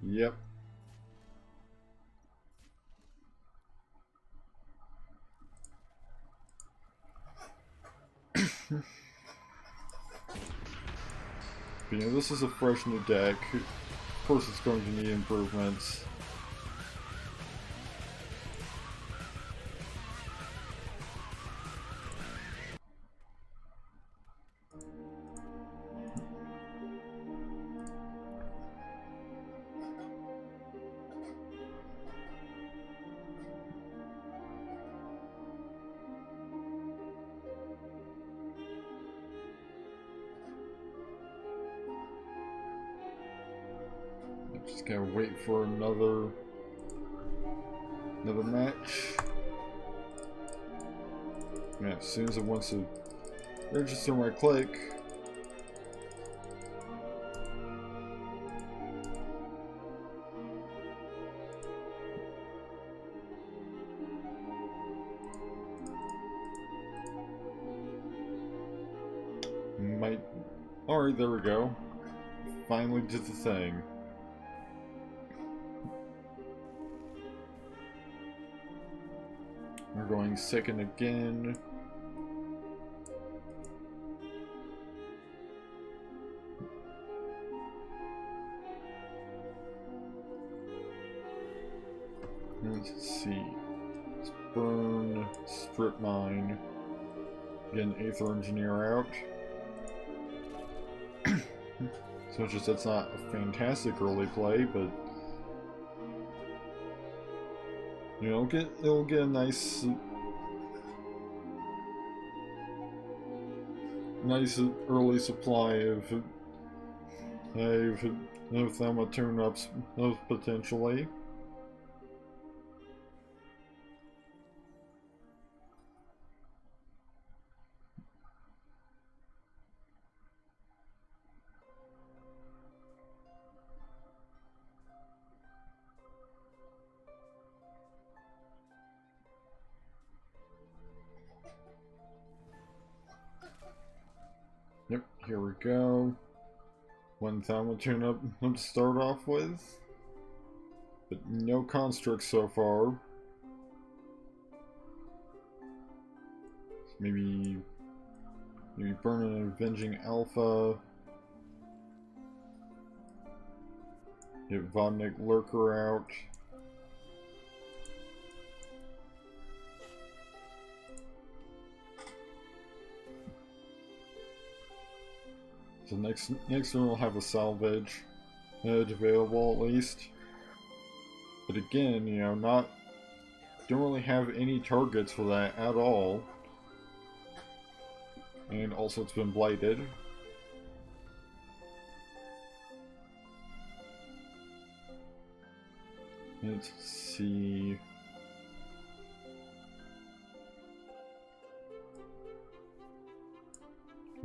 Yep. But, you know, this is a fresh new deck. Of course it's going to need improvements. Just gotta wait for another match. Yeah, as soon as it wants to register my click. Alright, there we go. Finally did the thing. We're going second again. Let's see. Let's burn, strip mine, get an Aether Engineer out. So it's just, that's not a fantastic early play, but you know, it'll get a nice early supply of Thelma tune-ups potentially. Yep, here we go. 1 Thelma tune-up to start off with. But no constructs so far. Maybe burn an Avenging Alpha. Get Vodnik Lurker out. So next one will have a salvage edge available at least. But again, you know, don't really have any targets for that at all. And also it's been blighted. Let's see.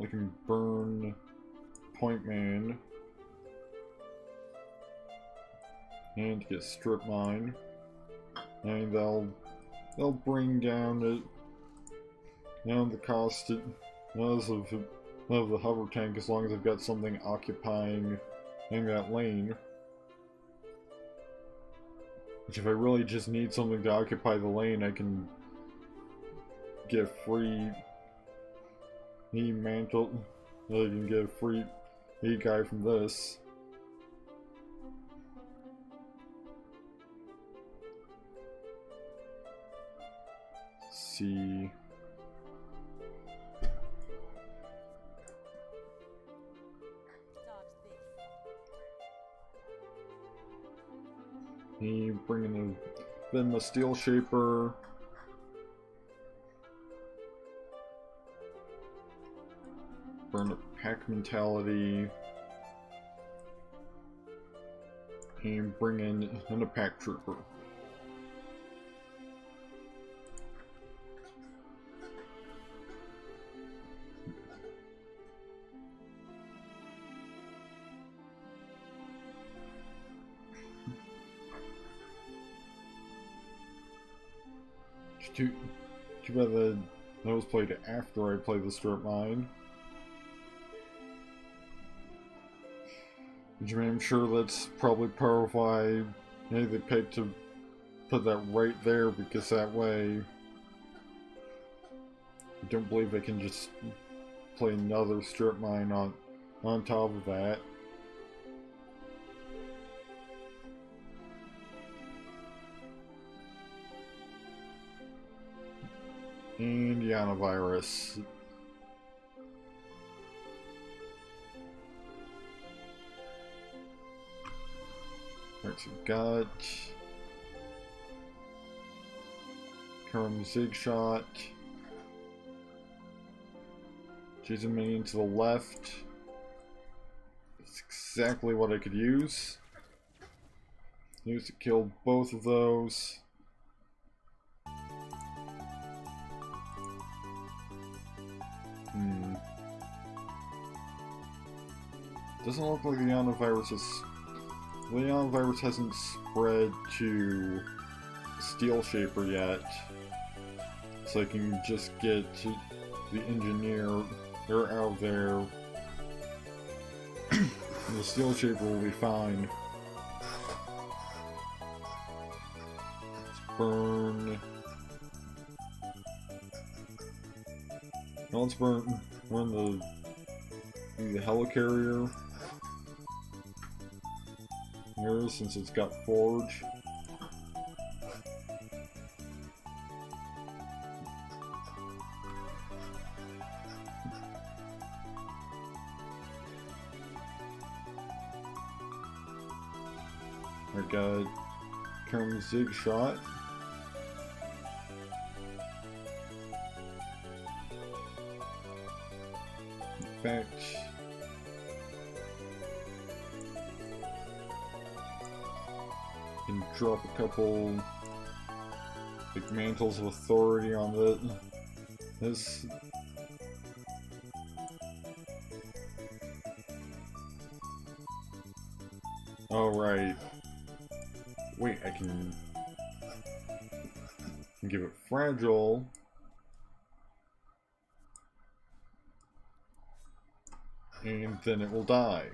I can burn Point Man and get Strip Mine, and they'll bring down the cost of the hover tank as long as I've got something occupying in that lane. Which, if I really just need something to occupy the lane, I can get a free mantle. I can get a free guy from this. Let's see. Me bringing then the Steel Shaper. Burn a Pack Mentality. And bring in a Pack Trooper. Too bad that was played after I played the Strip Mine. Which, I mean, I'm sure that's probably part of why they picked to put that right there, because that way I don't believe they can just play another Strip Mine on top of that. And Yanavirus. Alright, so we've got Zig Shot. Jason Minion to the left. That's exactly what I could use. Use to kill both of those. Doesn't look like the Yanavirus hasn't spread to Steel Shaper yet, so I can just get the Engineer out there. The Steel Shaper will be fine. Let's burn. Now let's burn the Helicarrier. Here, since it's got Forge. I got Zig Shot. In fact, can drop a couple like Mantles of Authority on this. All right. Wait, I can give it Fragile. And then it will die.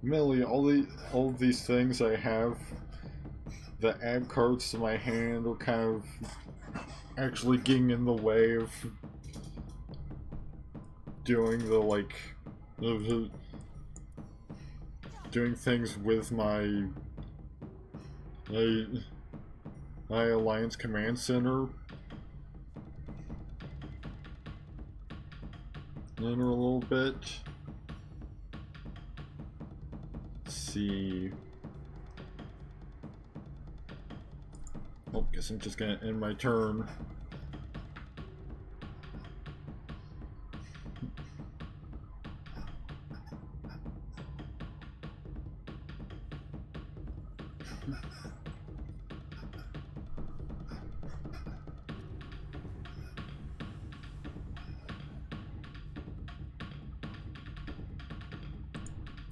Admittedly, all of these things I have that add cards to my hand are kind of actually getting in the way of doing doing things with my Alliance Command Center in a little bit. Let's see. Oh, guess I'm just gonna end my turn.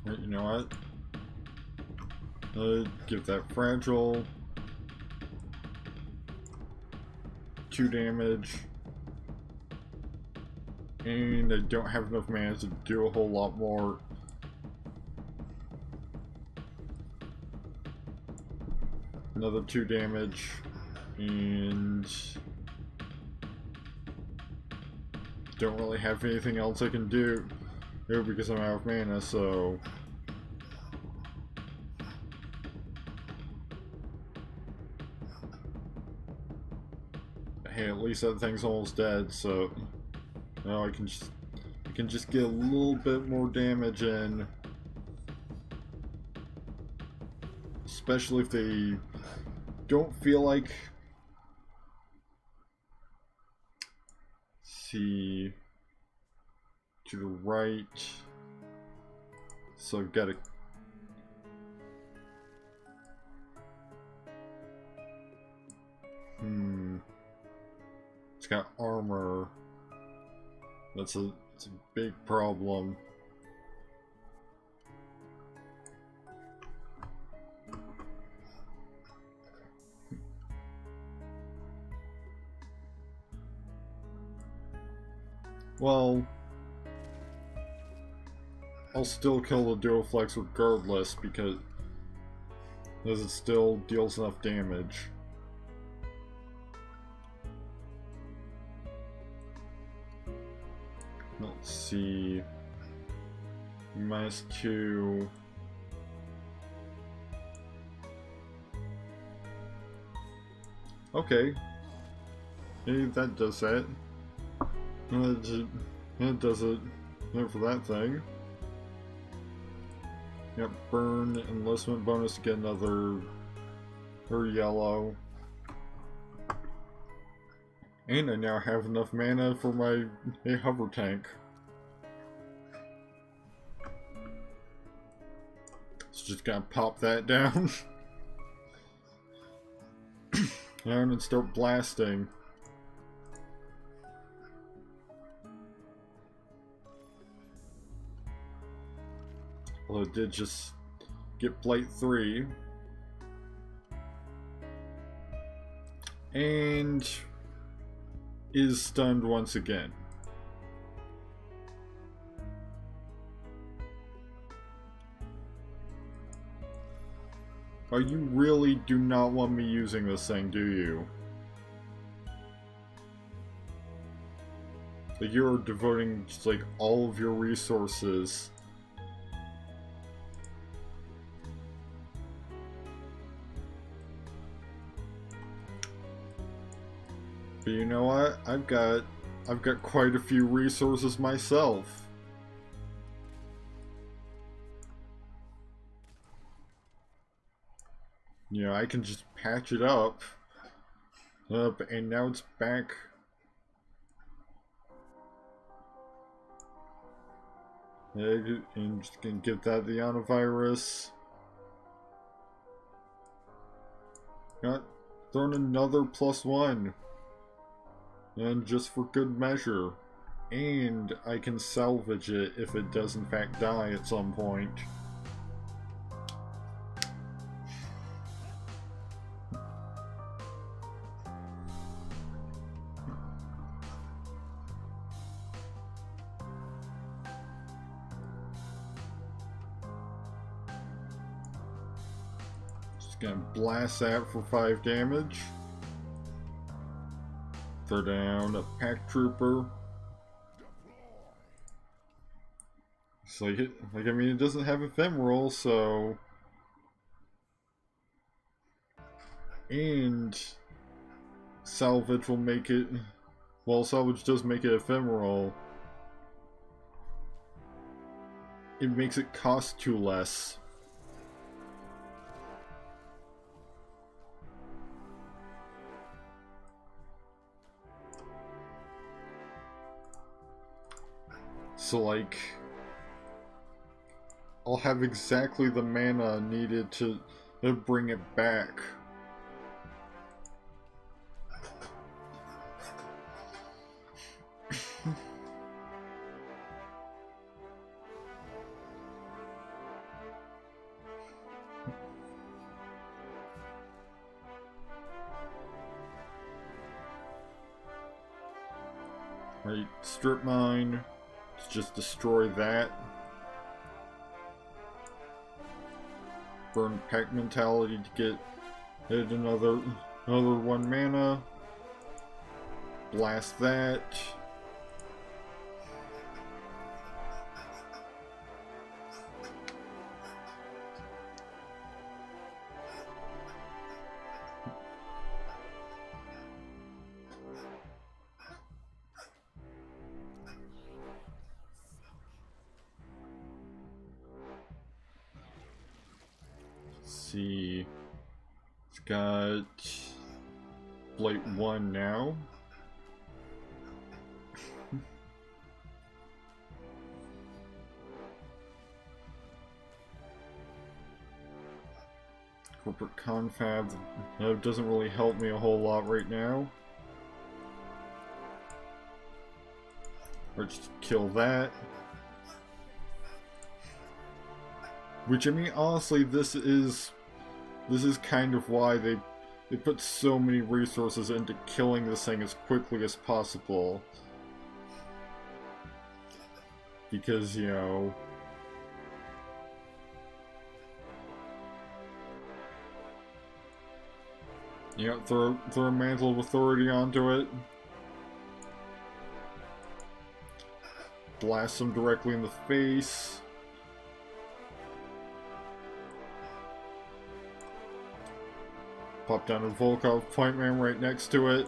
Right, you know what? Give that fragile 2 damage. And I don't have enough mana to do a whole lot more. Another 2 damage. And don't really have anything else I can do because I'm out of mana, so hey, at least that thing's almost dead, so now I can just get a little bit more damage in. Especially if they don't feel like, see, to the right, so I've got to it's got armor. It's a big problem. Well, I'll still kill the Duoflex regardless because it still deals enough damage. Let's see. -2. Okay. Maybe that does that. It does it for that thing. Yep, burn, enlistment bonus to get another yellow. And I now have enough mana for my hover tank. So just gotta pop that down. And start blasting. Well, it did just get Blight 3. And is stunned once again. Oh, you really do not want me using this thing, do you? Like, you're devoting just like all of your resources. But you know what? I've got quite a few resources myself. You know, I can just patch it up, and now it's back. And just gonna give that the antivirus. Got thrown another +1. And just for good measure. And I can salvage it if it does in fact die at some point. Just gonna blast that for 5 damage. Throw down a pack trooper. It's like I mean, it doesn't have ephemeral, so. And salvage will make it. Well, salvage does make it ephemeral. it makes it cost 2 less. So like, I'll have exactly the mana needed to bring it back. Right, strip mine. Let's just destroy that. Burn pack mentality to get another 1 mana. Blast that. See, it's got Blight 1 now. Corporate confab doesn't really help me a whole lot right now. Or just kill that. Which, I mean, honestly, this is kind of why they put so many resources into killing this thing as quickly as possible. Because, you know, throw a mantle of authority onto it. Blast them directly in the face. Pop down a Volkov Point Man right next to it.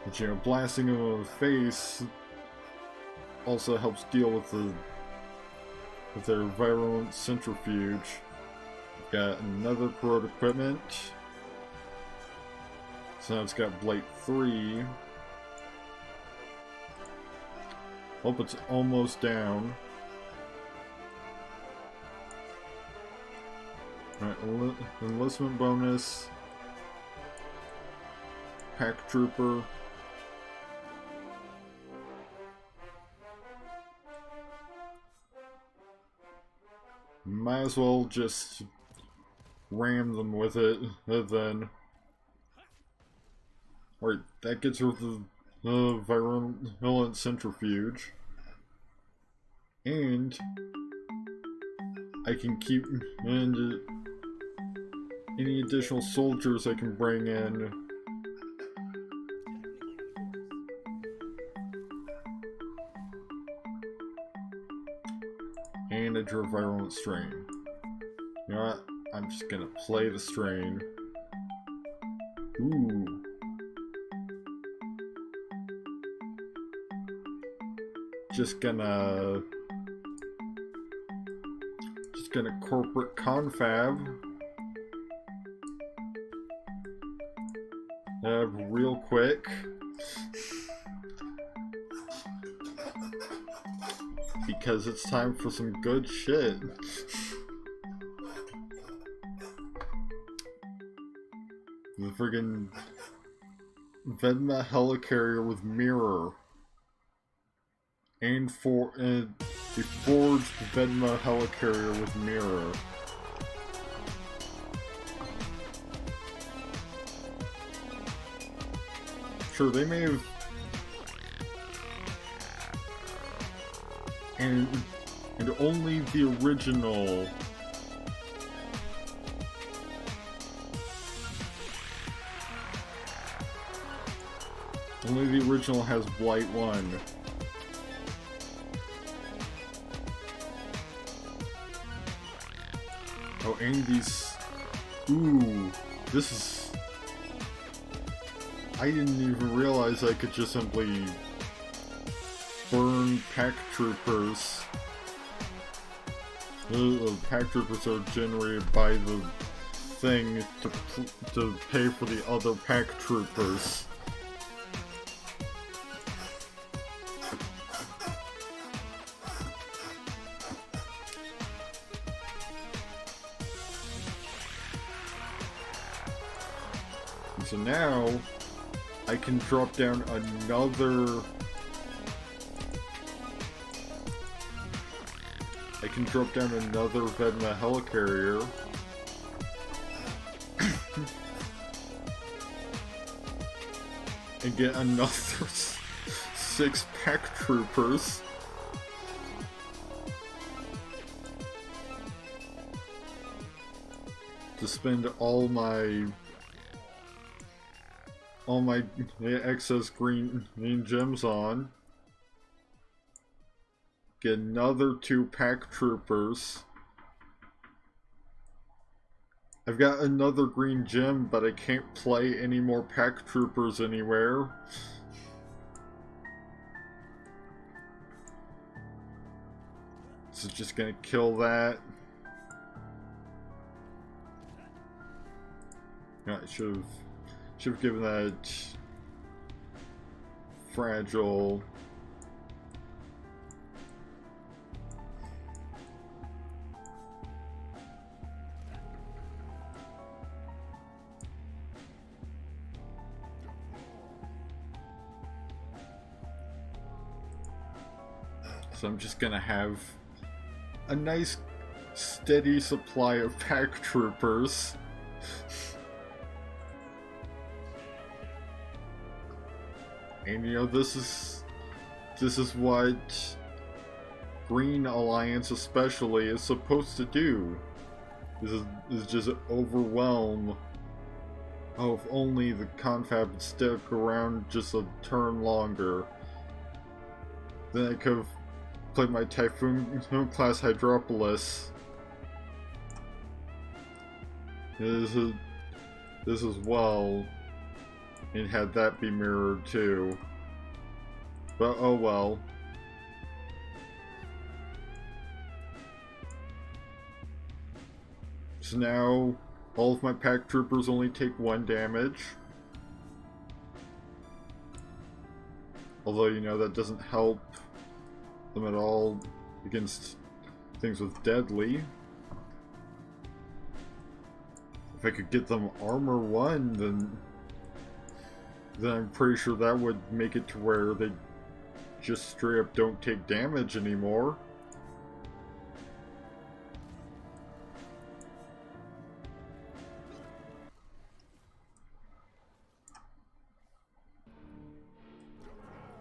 But, you know, blasting him in the face also helps deal with their virulent centrifuge. Got another corrode equipment. So now it's got Blight 3. Hope it's almost down. Alright, enlistment bonus. Pack Trooper. Might as well just ram them with it, then. Alright, that gets rid of the virulent centrifuge. And I can keep any additional soldiers I can bring in. And a virulent strain. You know what? I'm just gonna play the strain. Ooh. Just gonna corporate confab. Real quick. Because it's time for some good shit. The friggin' Vedma helicarrier with mirror. And for the forged Vedma helicarrier with mirror. Sure, they may have... And only the original... Only the original has Blight 1. Oh, and these... Ooh, this is... I didn't even realize I could just simply burn pack troopers. The pack troopers are generated by the thing to pay for the other pack troopers. And so now I can drop down another. I can drop down another Vedma helicarrier. And get another 6 pack troopers. To spend all my excess green gems on. Get another 2 pack troopers. I've got another green gem, but I can't play any more pack troopers anywhere. So just gonna kill that. I should have given that fragile. So I'm just gonna have a nice steady supply of pack troopers. And you know, this is what Green Alliance especially is supposed to do. This is just overwhelm. Oh, if only the confab would stick around just a turn longer. Then I could have played my Typhoon class Hydropolis. This as well. And had that be mirrored too. But oh well. So now all of my pack troopers only take 1 damage. Although, you know, that doesn't help them at all against things with deadly. If I could get them armor 1, then I'm pretty sure that would make it to where they just straight up don't take damage anymore.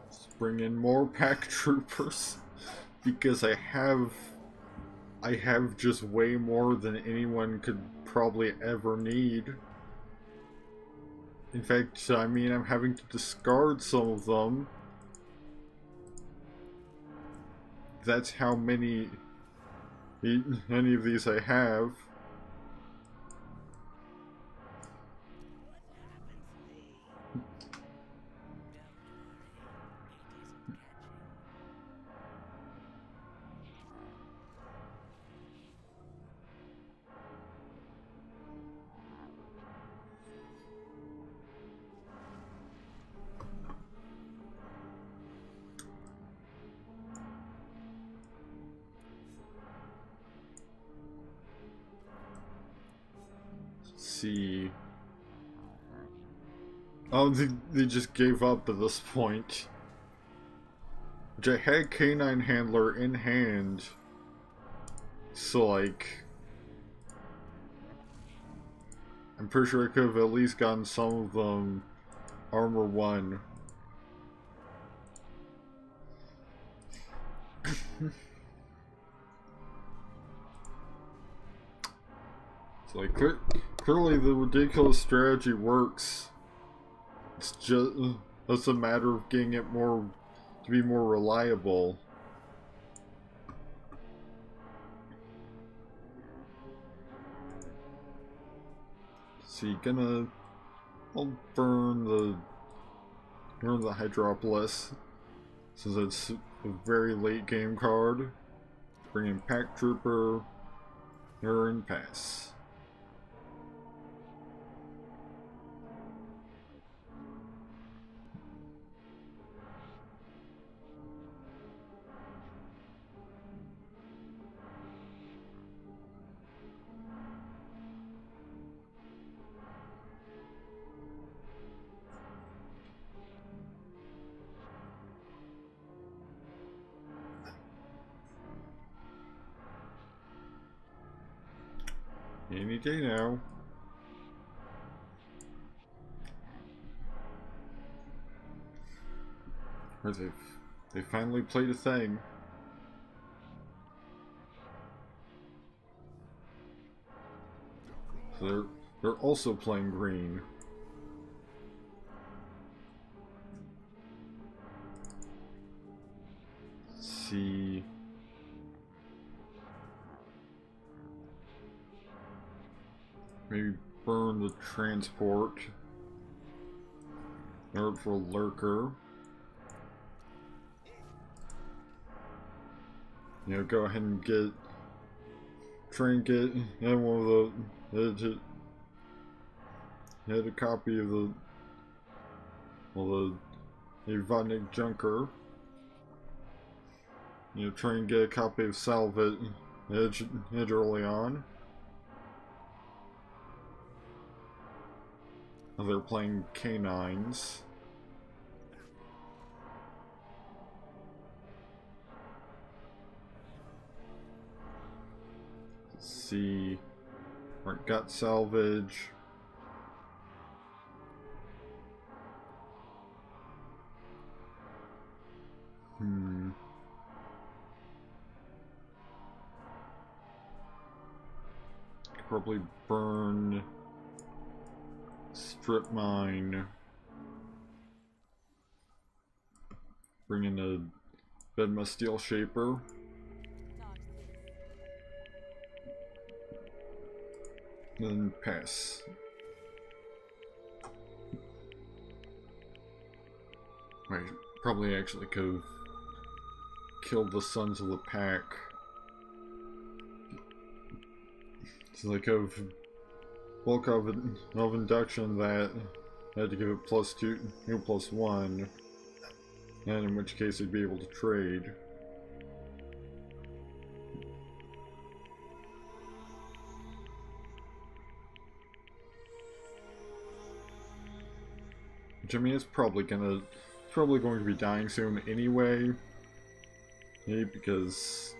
Let's bring in more pack troopers because I have just way more than anyone could probably ever need. In fact, I mean, I'm having to discard some of them. That's how many of these I have. See. Oh, they just gave up at this point. Which I had Canine Handler in hand. So, like, I'm pretty sure I could have at least gotten some of them armor 1. It's like, clearly the ridiculous strategy works. It's just a matter of getting it to be more reliable. So I'll burn the Hydropolis since it's a very late game card. Bring in Pack Trooper, and pass. Any day now. Or they finally played a thing. So they're also playing green. Let's see. Maybe burn the transport. Alert for lurker. You know, go ahead and get trinket and one of the had a copy of the Vodnik Junker. You know, try and get a copy of Salvet Edge early on. They're playing canines. Let's see. Alright, got salvage. Could probably burn strip mine. Bring in a Bedma Steel Shaper. Then pass. I probably actually could have killed the Sons of the Pack. So they could have bulk of induction that I had to give it +2, +1, and in which case I'd be able to trade. Which, I mean, it's probably going to be dying soon anyway. Maybe because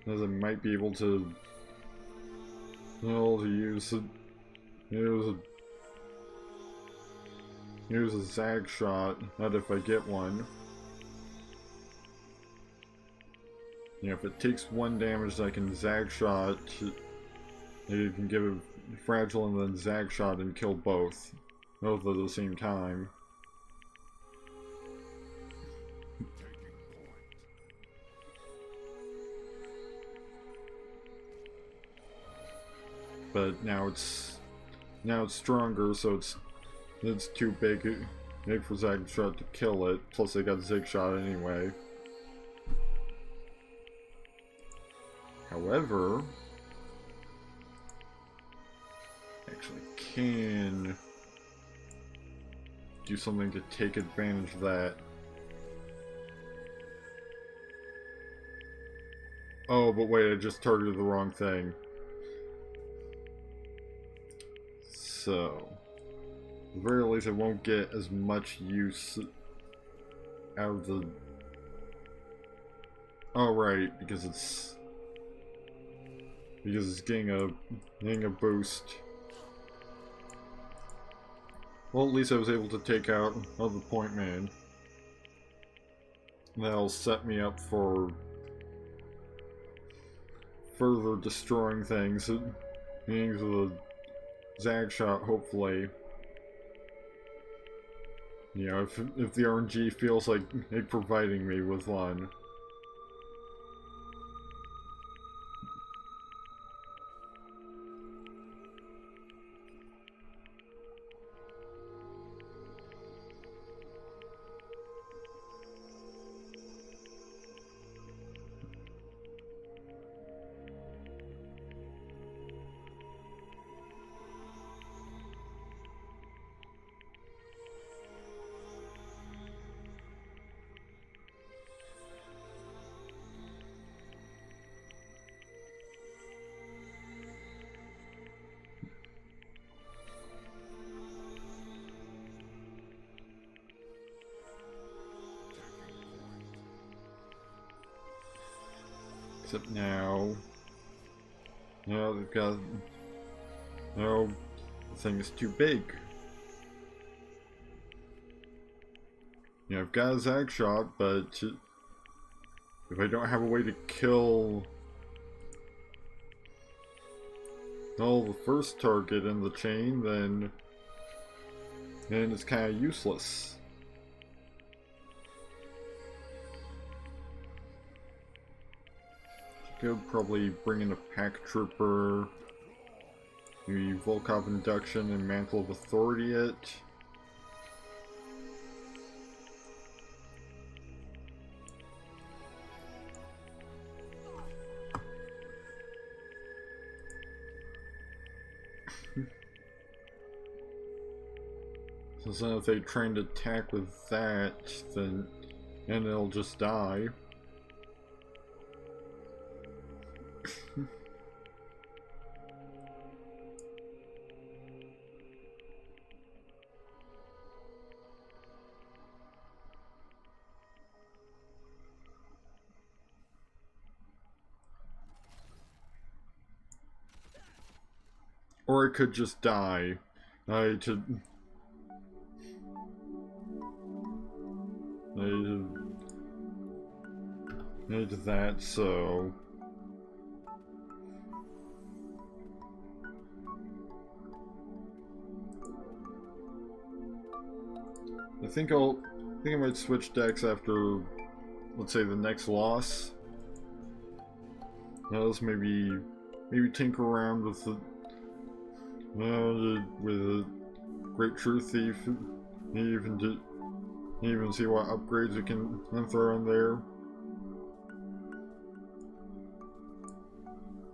as I might be able to use a zag shot, not if I get one. You know, if it takes 1 damage, I can zag shot. You can give it fragile and then zag shot and kill both at the same time. But now it's stronger, so it's too big for zag shot to kill it. Plus, they got zig shot anyway. However, actually can do something to take advantage of that. Oh, but wait, I just targeted the wrong thing. So, at the very least, I won't get as much use out of the... Oh, right, because it's getting a boost. Well, at least I was able to take out the point man. That'll set me up for further destroying things. Meaning the zag shot, hopefully. You know, if the RNG feels like it providing me with one. Except now... Now they've got... No, the thing is too big. Yeah, I've got a Zag Shot, but... If I don't have a way to kill... the first target in the chain, then it's kind of useless. Could probably bring in a Pack Trooper, maybe Volkov Induction and Mantle of Authority it. So if they try to attack with that, then it'll just die. Or it could just die. To that, so I think I might switch decks after, let's say, the next loss. Let's maybe tinker around with the Great True Thief, even see what upgrades we can throw in there.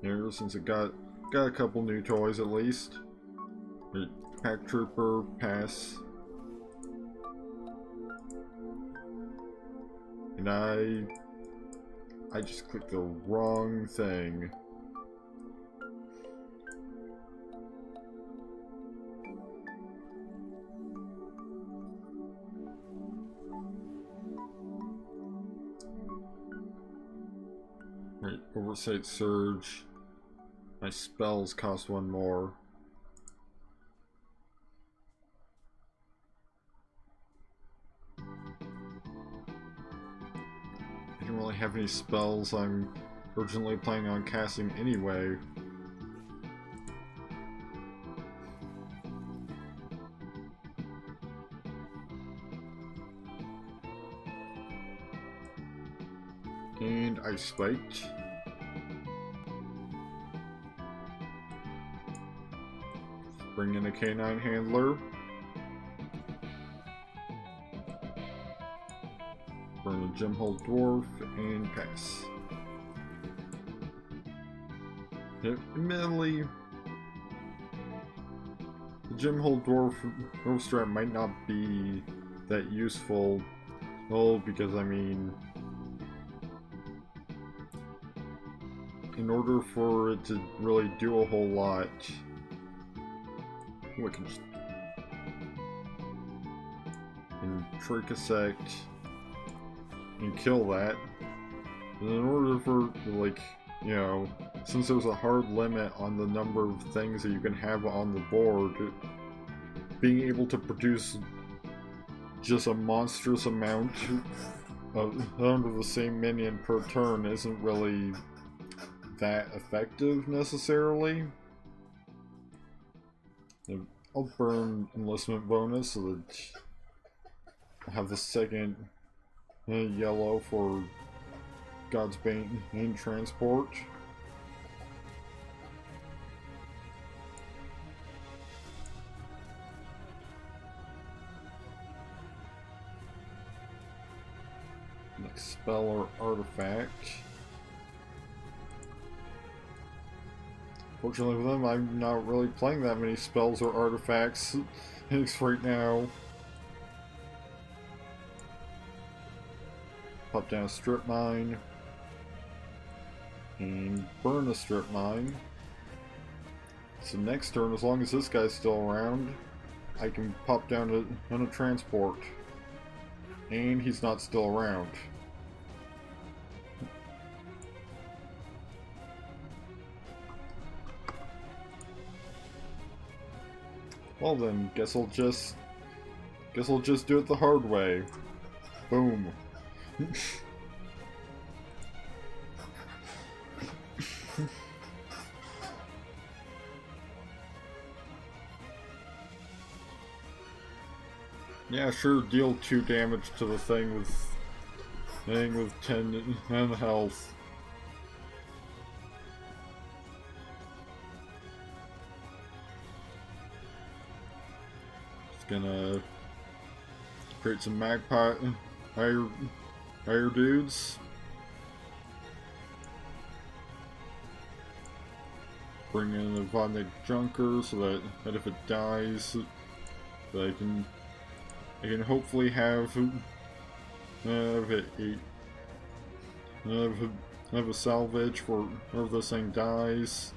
Here, since it got a couple new toys at least. Pack Trooper, pass. And I just clicked the wrong thing. Right, Oversight Surge. My spells cost one more. I don't really have any spells I'm urgently planning on casting anyway. And I spiked. Bring in a canine handler. Burn a Gemhole Dwarf and pass. Admittedly, the Gemhole Dwarf strat might not be that useful. Well, because I mean, in order for it to really do a whole lot, we can just Trichosect and kill that. And in order for, like, you know, since there's a hard limit on the number of things that you can have on the board, being able to produce just a monstrous amount of the same minion per turn isn't really that effective necessarily. I'll burn enlistment bonus so that I'll have the second yellow for God's Bane and Transport. Next spell or artifact. Fortunately for them, I'm not really playing that many spells or artifacts right now. Pop down a Strip Mine. And burn a Strip Mine. So next turn, as long as this guy's still around, I can pop down on a Transport. And he's not still around. Well then, guess I'll just do it the hard way. Boom. Yeah, sure, deal 2 damage to the thing with 10 health. Just gonna create some magpie higher dudes. Bring in the Vodnik Junker so that if it dies, that I can hopefully have a salvage for whenever this thing dies.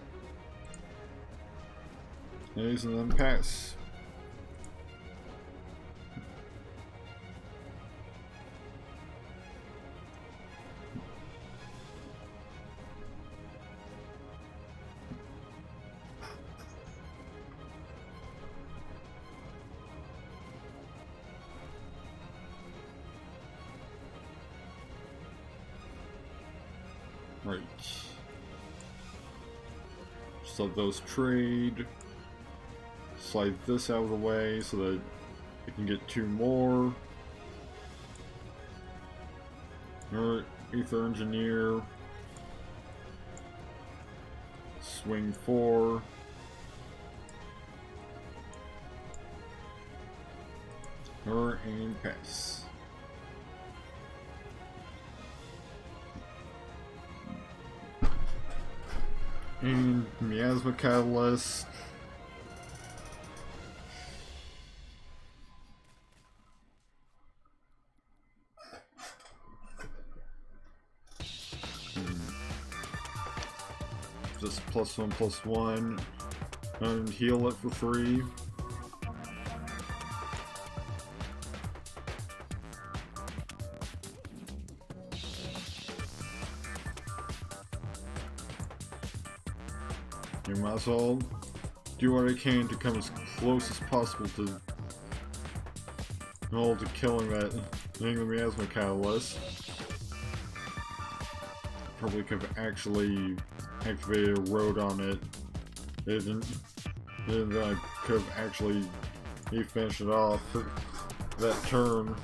And then pass. Right. Just let those trade. Slide this out of the way so that I can get 2 more. Alright, Ether Engineer. Swing 4. And pass. And Miasma Catalyst. Just +1/+1 and heal it for free. You might as well do what I can to come as close as possible to killing that thing, the Miasma Catalyst. Probably could have actually activated a road on it. Then I could have actually finished it off that turn.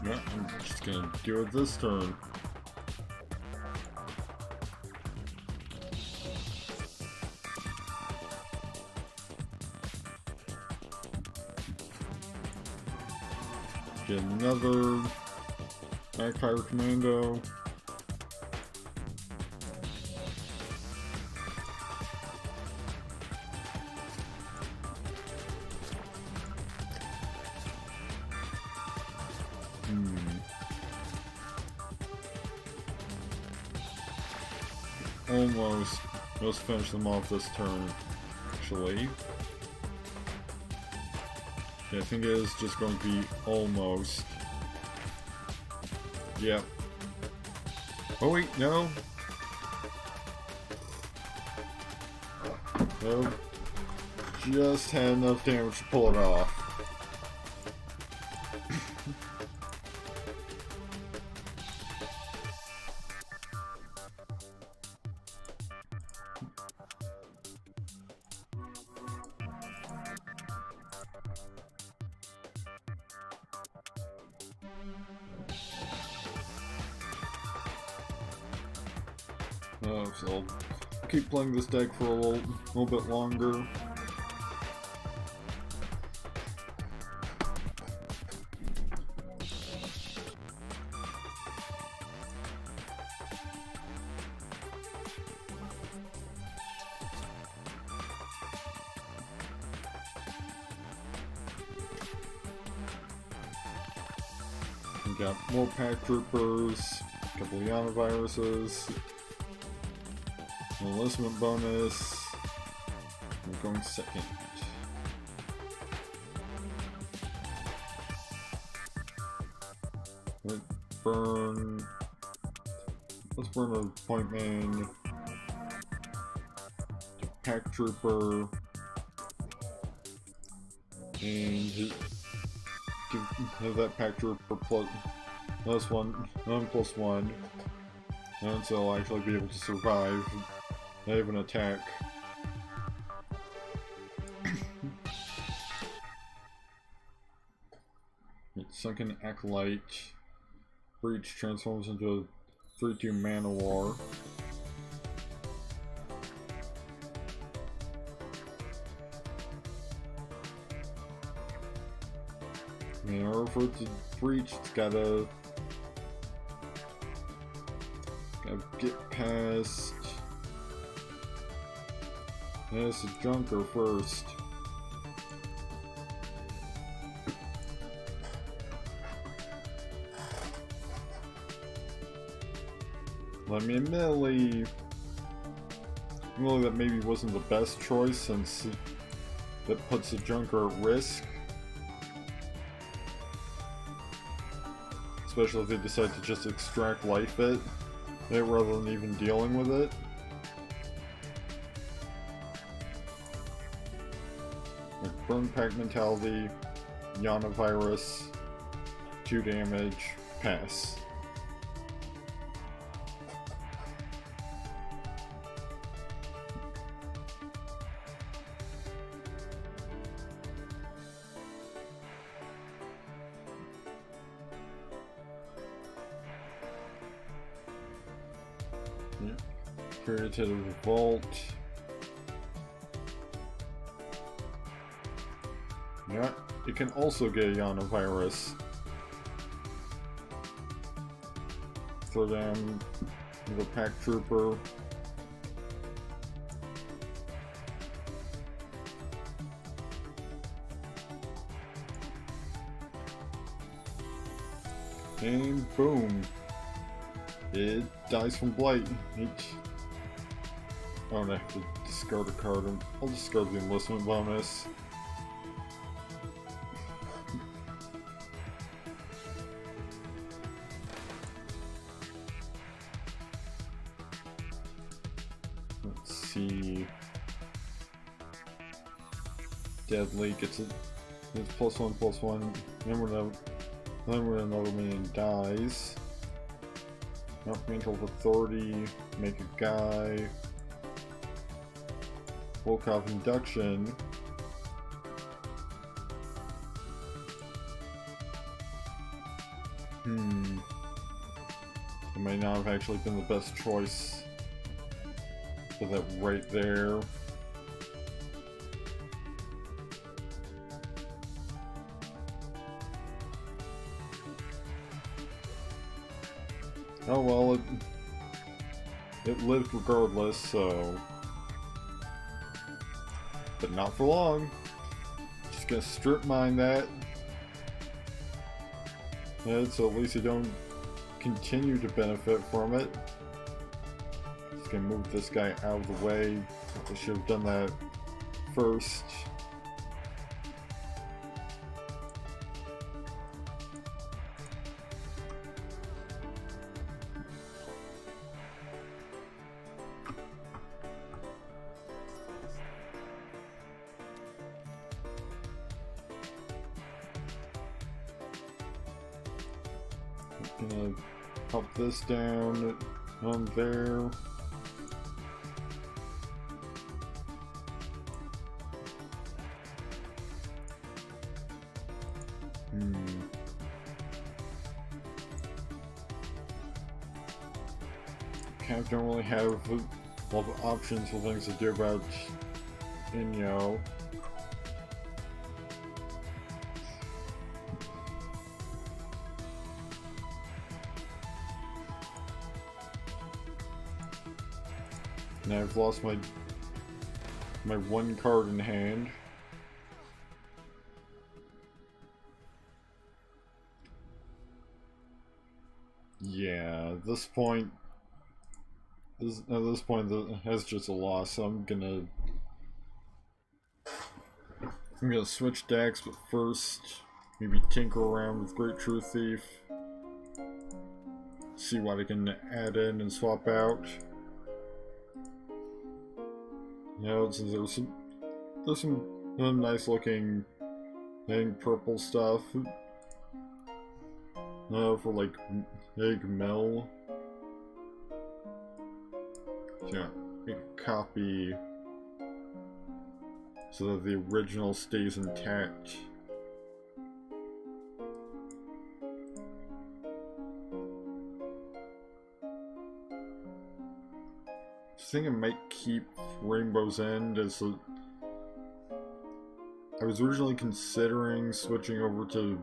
Yeah, I'm just gonna do it this turn. Get another Magpie Commando. Almost. Let's finish them off this turn, actually. Yeah, I think it is just going to be almost. Yep. Oh wait, no. No. Just had enough damage to pull it off. So I'll keep playing this deck for a little bit longer. We got more Pack Troopers. couple of Yana viruses, enlistment bonus. I'm going second. Let's burn a point man, pack trooper, and have that pack trooper plus one, and so I'll actually be able to survive. I have an attack. Sunken Acolyte. Breach transforms into a 3/2 mana war. In order for it to breach, it's gotta get past. It's a junker first. I mean, admittedly, that maybe wasn't the best choice since that puts the junker at risk. Especially if they decide to just extract life it rather than even dealing with it. Like burn pack mentality, Yana virus, 2 damage, pass. Carry it to the vault. Yeah, it can also get a Yana virus. Throw down the pack trooper. And boom. It dies from blight. Oh, and I have to discard a card. I'll discard the enlistment bonus. Let's see. Deadly gets it. It's +1/+1. Then when another minion dies. Not mental authority. Make a guy. Volkov induction. It might not have actually been the best choice. Put that right there. Oh well, it lived regardless, so... But not for long. Just gonna strip mine that. And so at least you don't continue to benefit from it. Just gonna move this guy out of the way. I should have done that first. Gonna pop this down on there. I don't really have a lot of options for things to do about Inyo. And I've lost my one card in hand. Yeah, at this point, that's just a loss. So I'm gonna switch decks, but first maybe tinker around with Great True Thief. See what I can add in and swap out. You know, since there's some nice looking purple stuff. For like Egg Mill. Yeah, make a copy so that the original stays intact. I think I might keep Rainbow's End as a... I was originally considering switching over to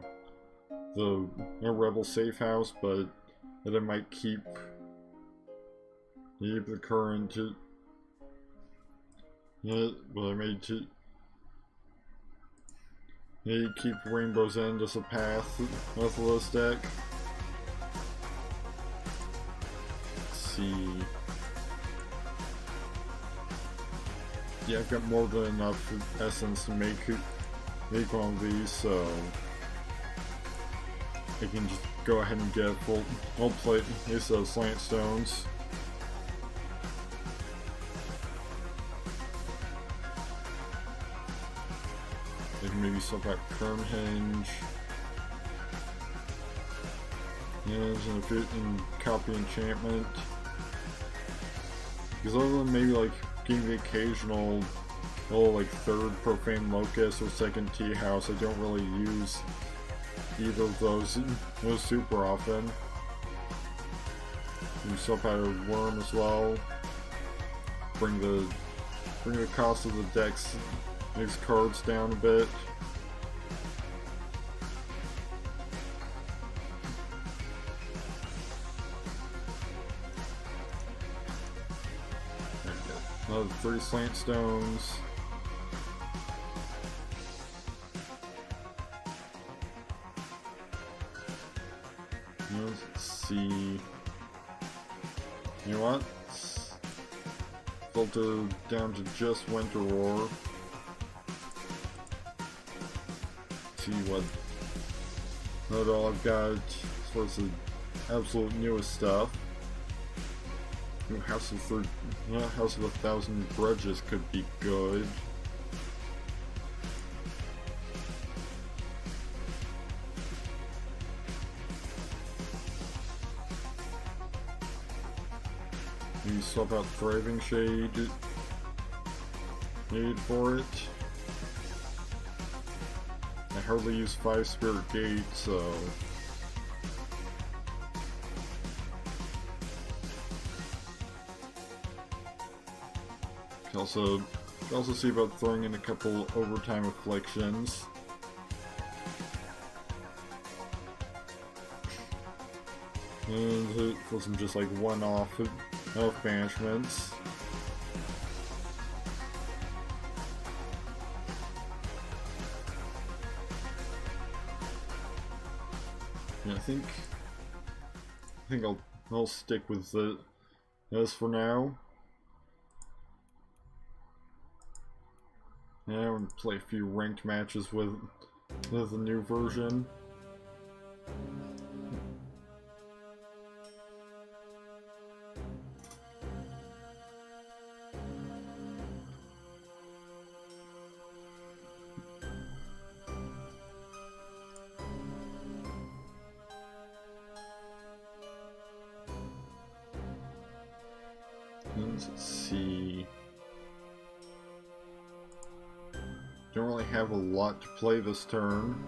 the Rebel Safe House, but that I might keep the current. But I may keep Rainbow's End as a path with this deck. Let's see. Yeah, I've got more than enough essence to make one of these, so I can just go ahead and get full plate use those slant stones. I can maybe swap out Kernhinge. And copy enchantment. Because other than maybe like getting the occasional like third Profane Locust or second Tea House, I don't really use either of those super often. You swap out a Worm as well. Bring the cost of the decks, these cards down a bit. Another 3 slant stones. Let's see. You know what? Filter down to just Winter Roar. See what all I've got as far as the absolute newest stuff. House of 1,000 Grudges could be good. Maybe swap out Thriving Shade for it. I hardly use 5 Spirit Gate, so also see about throwing in a couple Overtime Afflictions. And for some just like one-off banishments. Yeah, I think I'll stick with this for now. Yeah, I'm gonna play a few ranked matches with the new version. Let's see. Don't really have a lot to play this turn.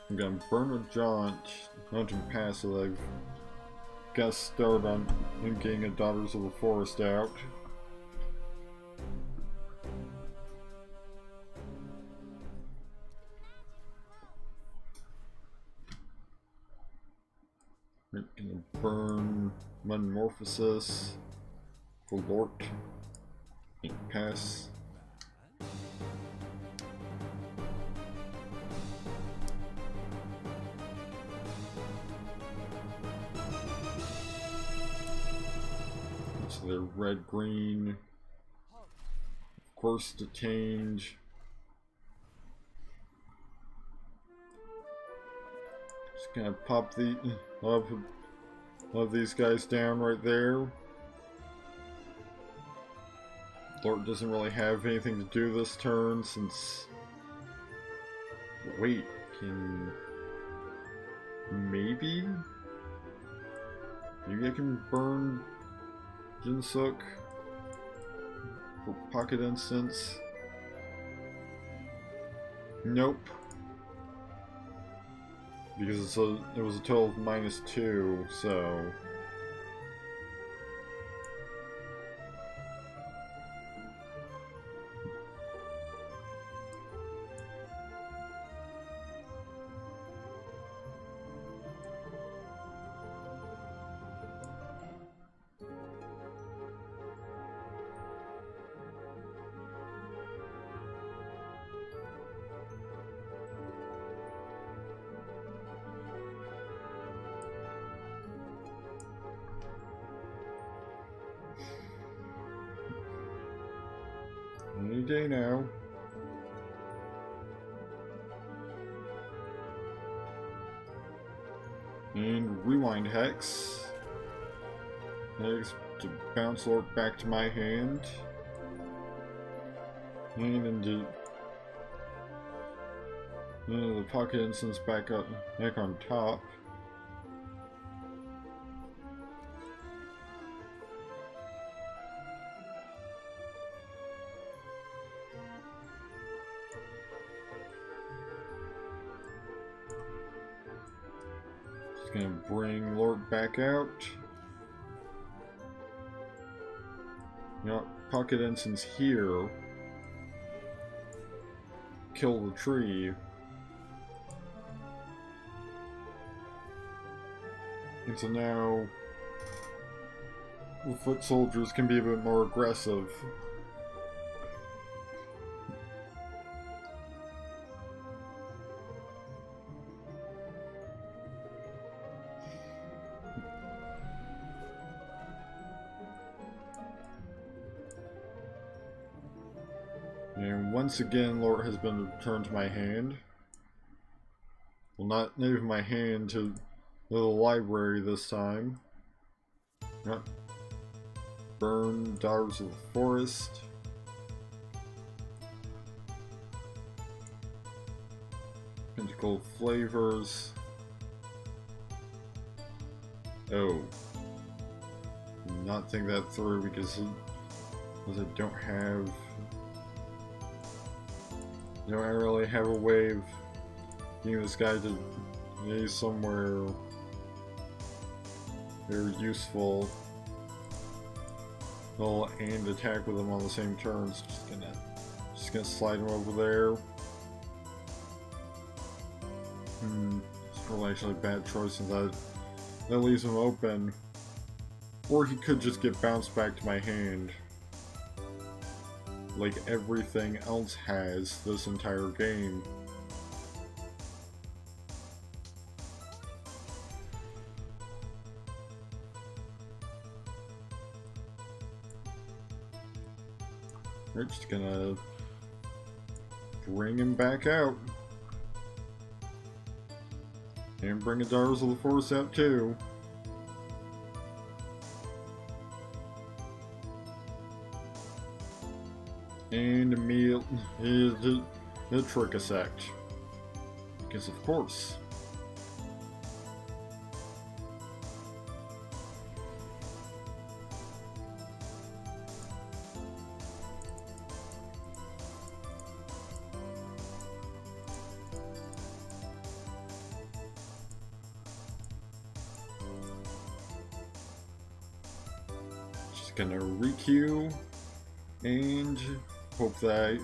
I'm gonna burn a Jaunt, Mountain Pass, so I've got to start on getting a Daughters of the Forest out. We're gonna burn Metamorphosis for Lort. Pass. So they're red, green. Of course, detained. Just gonna pop the love these guys down right there. Lord doesn't really have anything to do this turn since. Wait, can maybe I can burn Jinsuk for pocket instance. Nope. Because it was a total of -2, so... Any day now. And rewind hex. Hex to bounce Lord back to my hand. And into the pocket instance back on top. Gonna bring Lord back out. Pocket instance here. Kill the tree. And so now the foot soldiers can be a bit more aggressive. And once again, Lord has been returned to my hand. Well, not even my hand, to the library this time. Burn Daughters of the Forest. Pentacle Flavors. Oh. Not think that through because I don't have... I don't really have a way of getting this guy to be somewhere very useful. And attack with him on the same turns. Just gonna slide him over there. It's probably actually a bad choice since that leaves him open. Or he could just get bounced back to my hand. Like everything else has this entire game. We're just gonna bring him back out. And bring a Daughters of the Forest out too. And immediately the trick effect. Because of course. Just gonna re-queue and hope that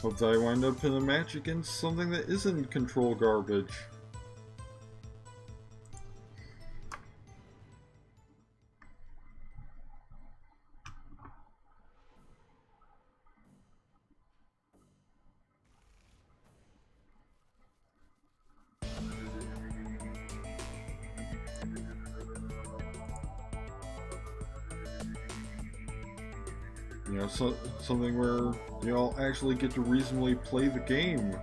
I wind up in a match against something that isn't control garbage. You know, something where you all actually get to reasonably play the game.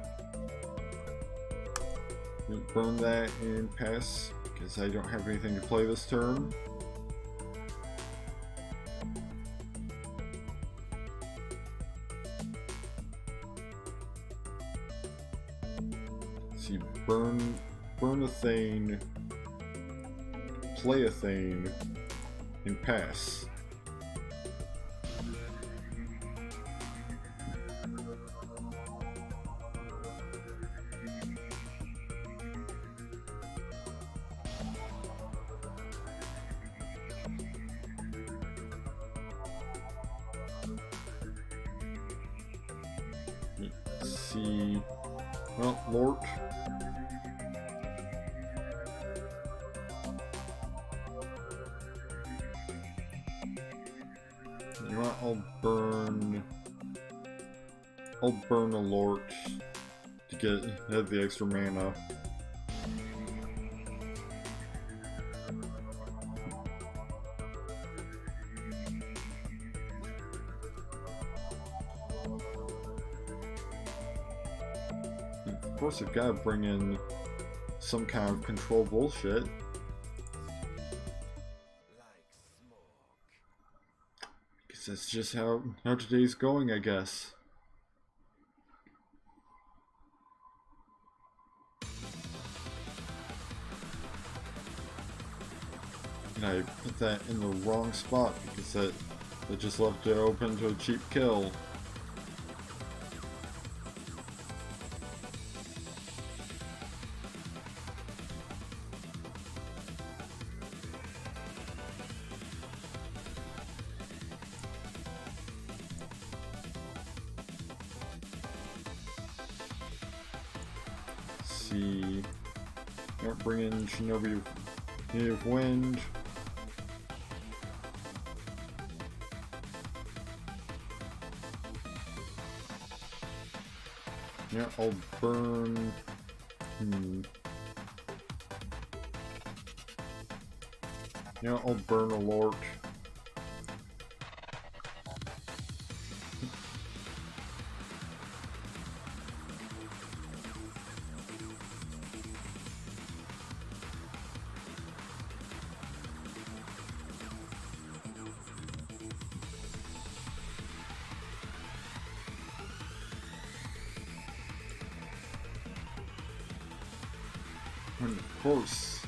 Burn that and pass, because I don't have anything to play this turn. Let's see, burn a Thane, play a Thane, and pass. Let's see, well, Lort. You know what, I'll burn a Lort to have the extra mana. Of course, I've got to bring in some kind of control bullshit. Because that's just how today's going, I guess. And I put that in the wrong spot because that just left it open to a cheap kill. See, bring in Shinobi Native Wind. Yeah, I'll burn. Yeah, I'll burn a Lort. And of course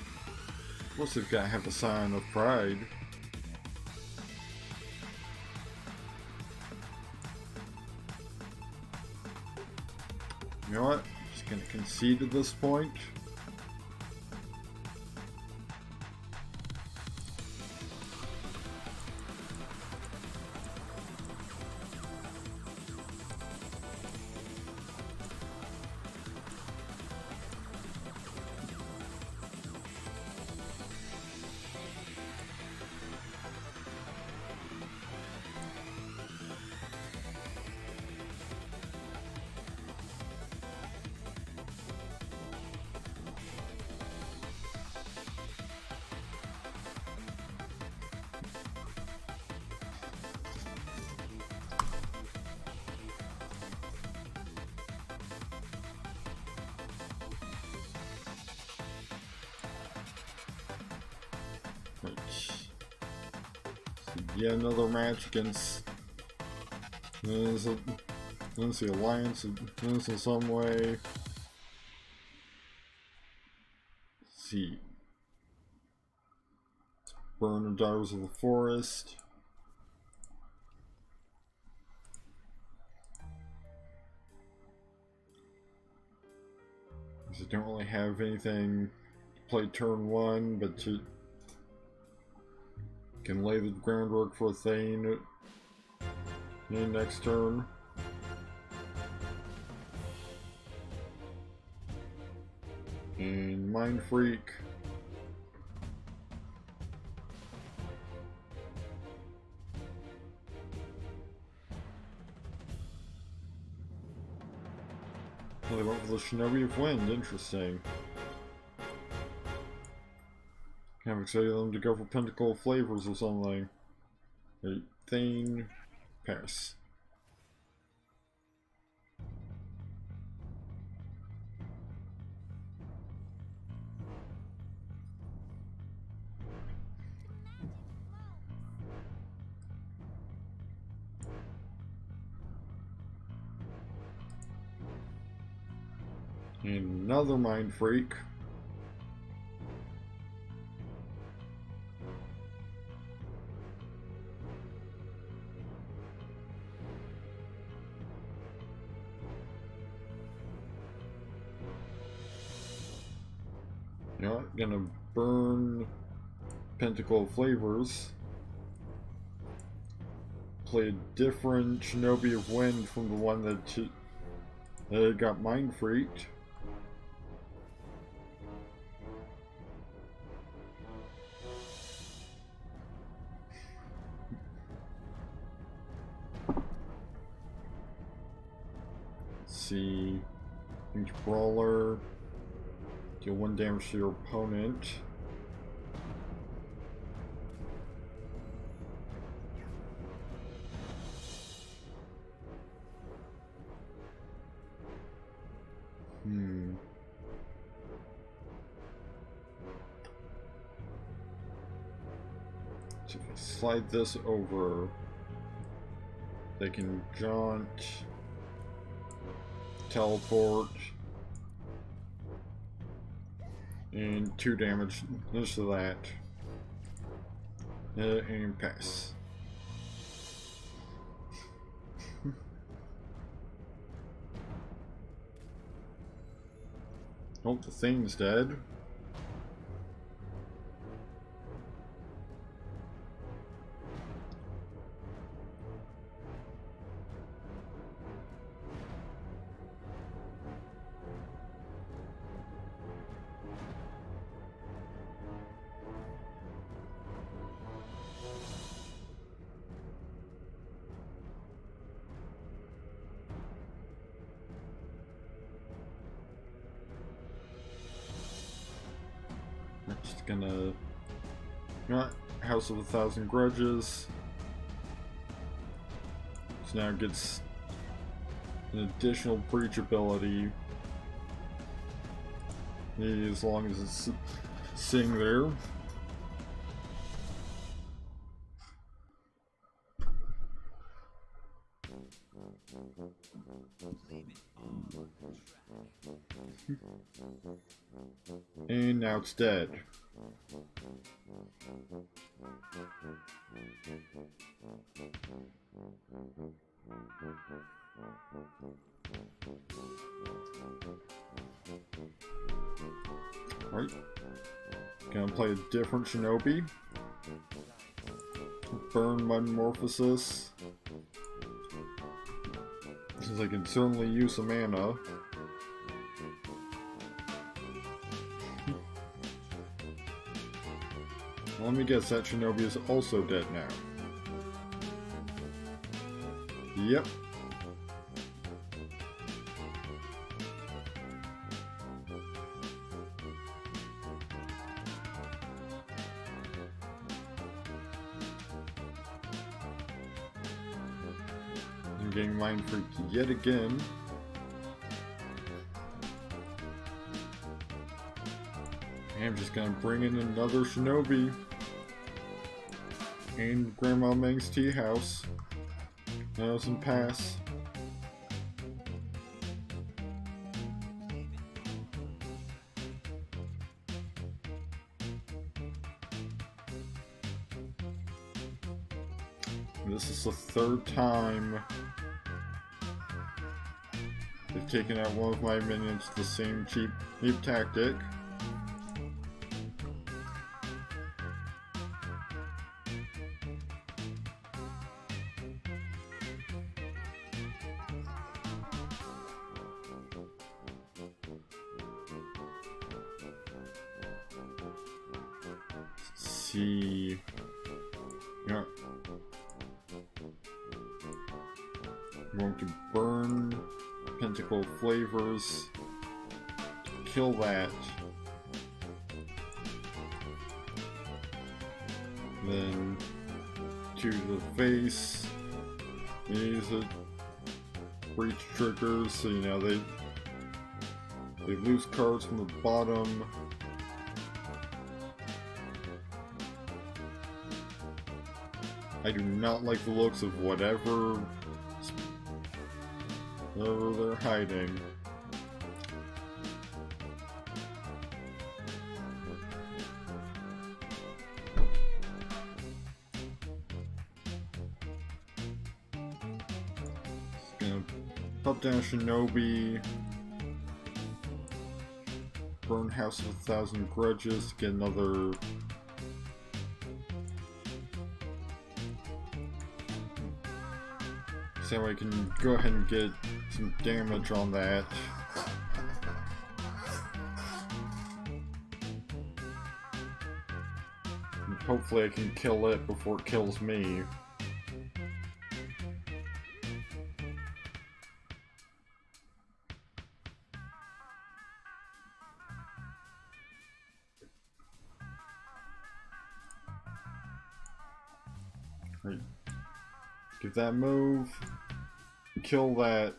they've got to have a sign of pride. You know what? I'm just gonna concede at this point. Yeah, another match against the Alliance in some way. Let's see. Burn the Daughters of the Forest. Because I don't really have anything to play turn one, but to can lay the groundwork for a Thane in next turn. And Mind Freak. Oh, they went for the Shinobi of Wind, interesting. Kind of excited them to go for Pentacle Flavors or something. Thane, pass. Another mind freak. You know what? Gonna burn Pentacle of Flavors. Play a different Shinobi of Wind from the one that got mind freaked. See, each brawler, deal 1 damage to your opponent. So if I slide this over, they can jaunt, teleport, and 2 damage just to that, and pass. Oh, the thing's dead. Just gonna, House of a Thousand Grudges. So now it gets an additional breach ability as long as it's sitting there. And now it's dead. Alright. Gonna play a different Shinobi. Burn Metamorphosis. Since I can certainly use some mana. Let me guess, that Shinobi is also dead now. Yep. I'm getting mind freaked yet again. I'm just gonna bring in another Shinobi. And Grandma Meng's tea house. That doesn't pass. This is the 3rd time they've taken out one of my minions with the same cheap tactic. See, yeah, I'm going to burn Pentacle Flavors to kill that, then to the face, These breach triggers, so you know they lose cards from the bottom. I do not like the looks of whatever they're hiding. Gonna pop down Shinobi, burn House of 1,000 Grudges to get another. So I can go ahead and get some damage on that. And hopefully I can kill it before it kills me. Right. Give that move. Kill that.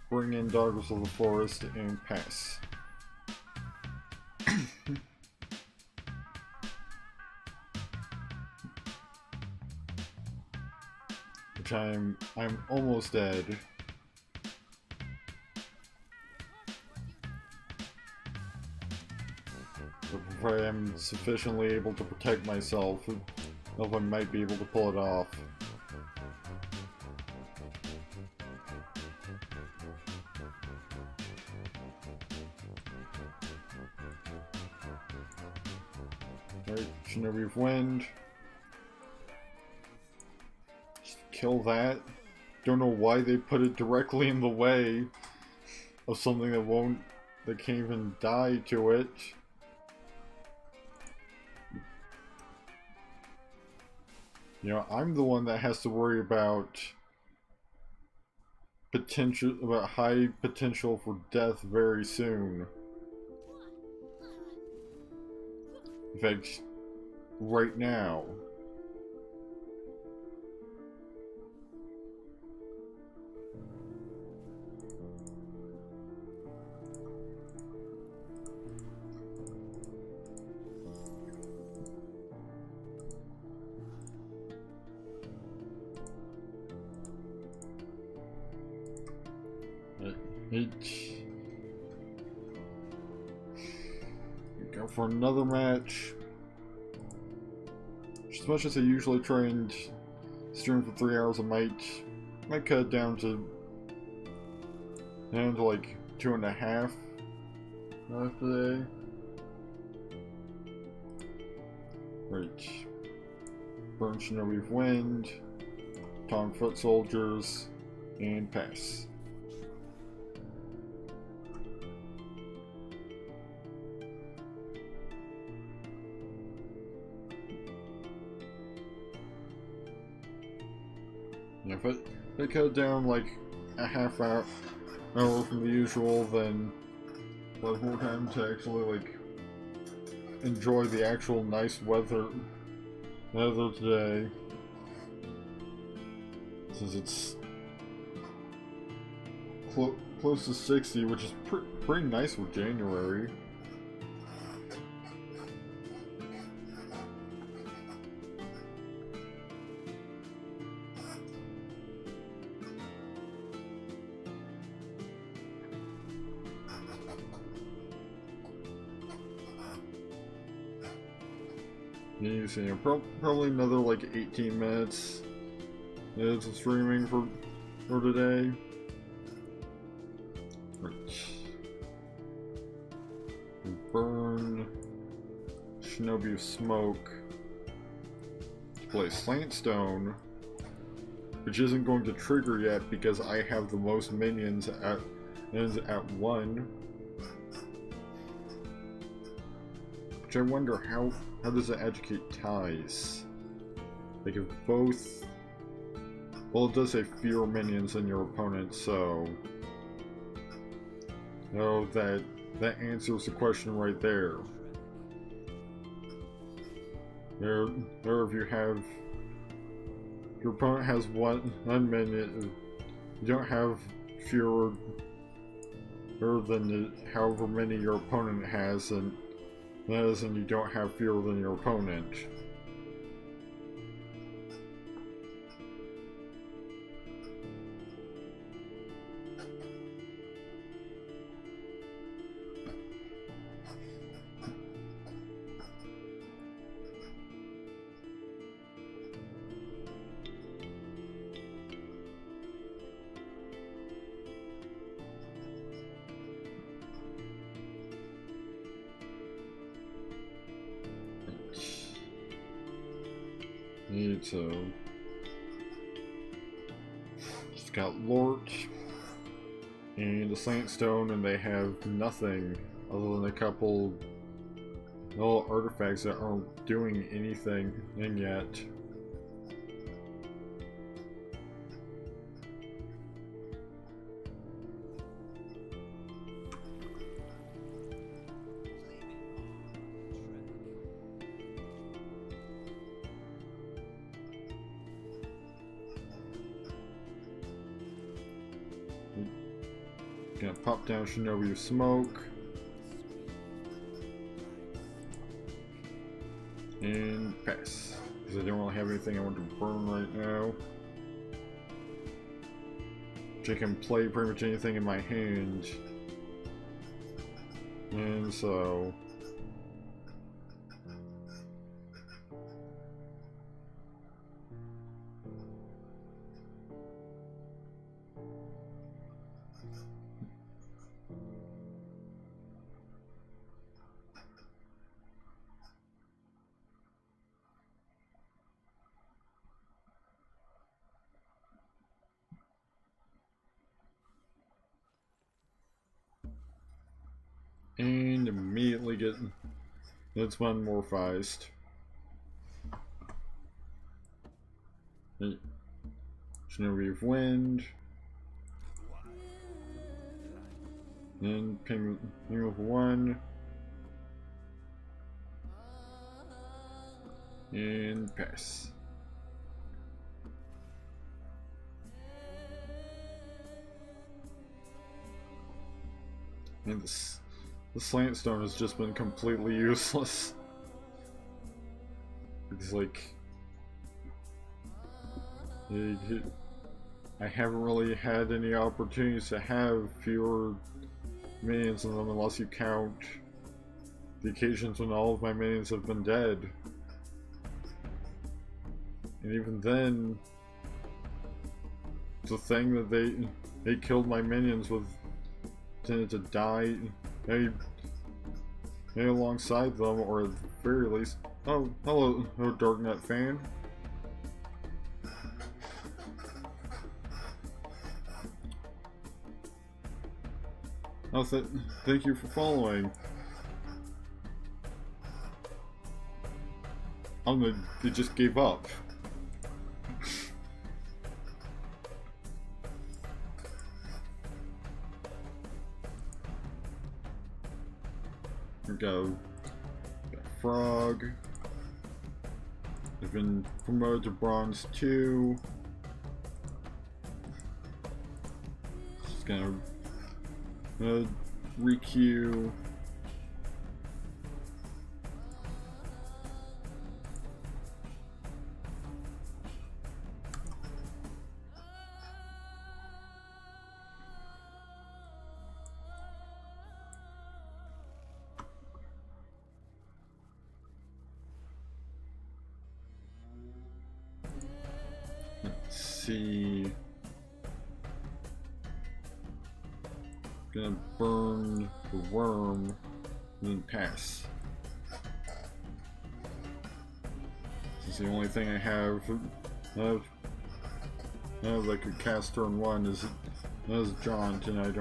Bring in Daughters of the Forest and pass. Which I'm almost dead. But I am sufficiently able to protect myself. I might be able to pull it off. Alright, Shinobi of Wind. Just kill that. Don't know why they put it directly in the way of something that can't even die to it. You know, I'm the one that has to worry about high potential for death very soon. In fact, right now. Go for another match. As much as I usually try and stream for 3 hours, I might cut it down to like 2.5 today. Right. Burn Shinobi of Wind, Taunt Foot Soldiers, and pass. If I cut it down like a half hour from the usual, then we'll have more time to actually like enjoy the actual nice weather today. Since it's close to 60, which is pretty nice for January. You know, probably another like 18 minutes of streaming for today. Right. Burn Shinobi of Smoke. Play Slant Stone, which isn't going to trigger yet because I have the most minions at 1. Which I wonder how does it educate ties? Like if both... Well, it does say fewer minions than your opponent, so... No, that answers the question right there. There if you have your opponent has one minion, you don't have fewer than however many your opponent has, and that is, and you don't have fewer than your opponent. Need to. Just got Lort and the Slant Stone, and they have nothing other than a couple little artifacts that aren't doing anything yet. Gonna pop down Shinobi Smoke. And pass. Because I don't really have anything I want to burn right now. Which I can play pretty much anything in my hand. And so... and immediately get that's one morphized. Shinobi of Wind. And ping of 1. And pass. And the Slant Stone has just been completely useless. It's like... I haven't really had any opportunities to have fewer minions in them unless you count the occasions when all of my minions have been dead. And even then, the thing that they killed my minions with tended to die alongside them, or at the very least... Oh, hello, Darknet fan. Oh, thank you for following. They just gave up. Here we go. Got Frog. They've been promoted to Bronze 2. Just gonna requeue. Let's see. Gonna burn the worm and then pass. This is the only thing I have that I could cast turn 1 is Jaunt, and I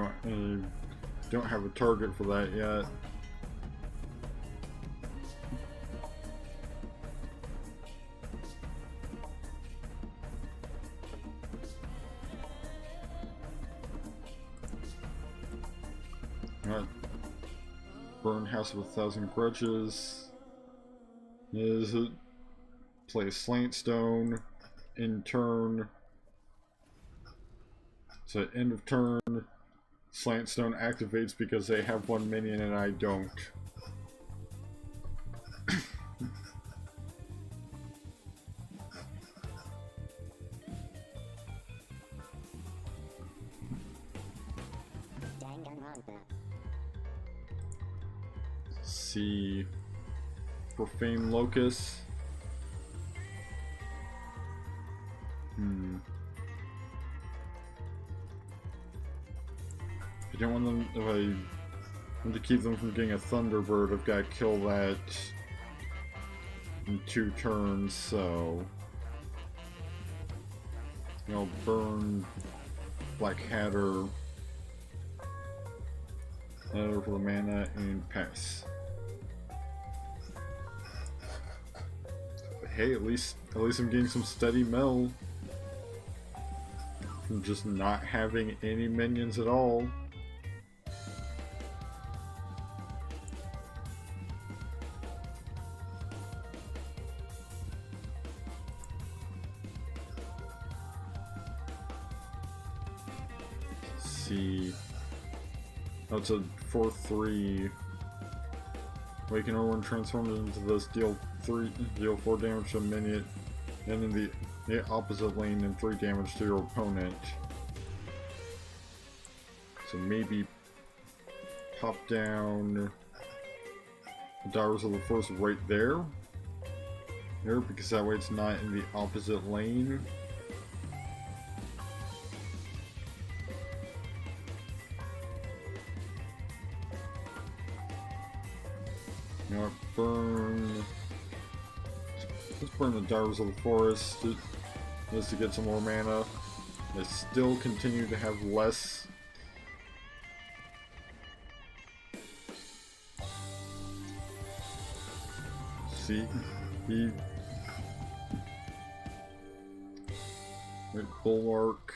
don't have a target for that yet. Burn House of 1,000 Grudges. Is it play a Slant Stone? in turn. So end of turn, Slant Stone activates because they have one minion and I don't. See, Profane Locust. I don't want them, if I want to keep them from getting a Thunderbird, I've got to kill that in 2 turns, so I'll burn Black Hatter for the mana and pass. But hey, at least I'm getting some steady mill from just not having any minions at all. See, oh, it's a 4/3. Awaken everyone transformed into this, deal 4 damage to a minion, and in the opposite lane, and 3 damage to your opponent. So maybe pop down Daughters of the Forest right there, because that way it's not in the opposite lane. You know what, let's burn the Daughters of the Forest just to get some more mana. I still continue to have less. See, Bulwark.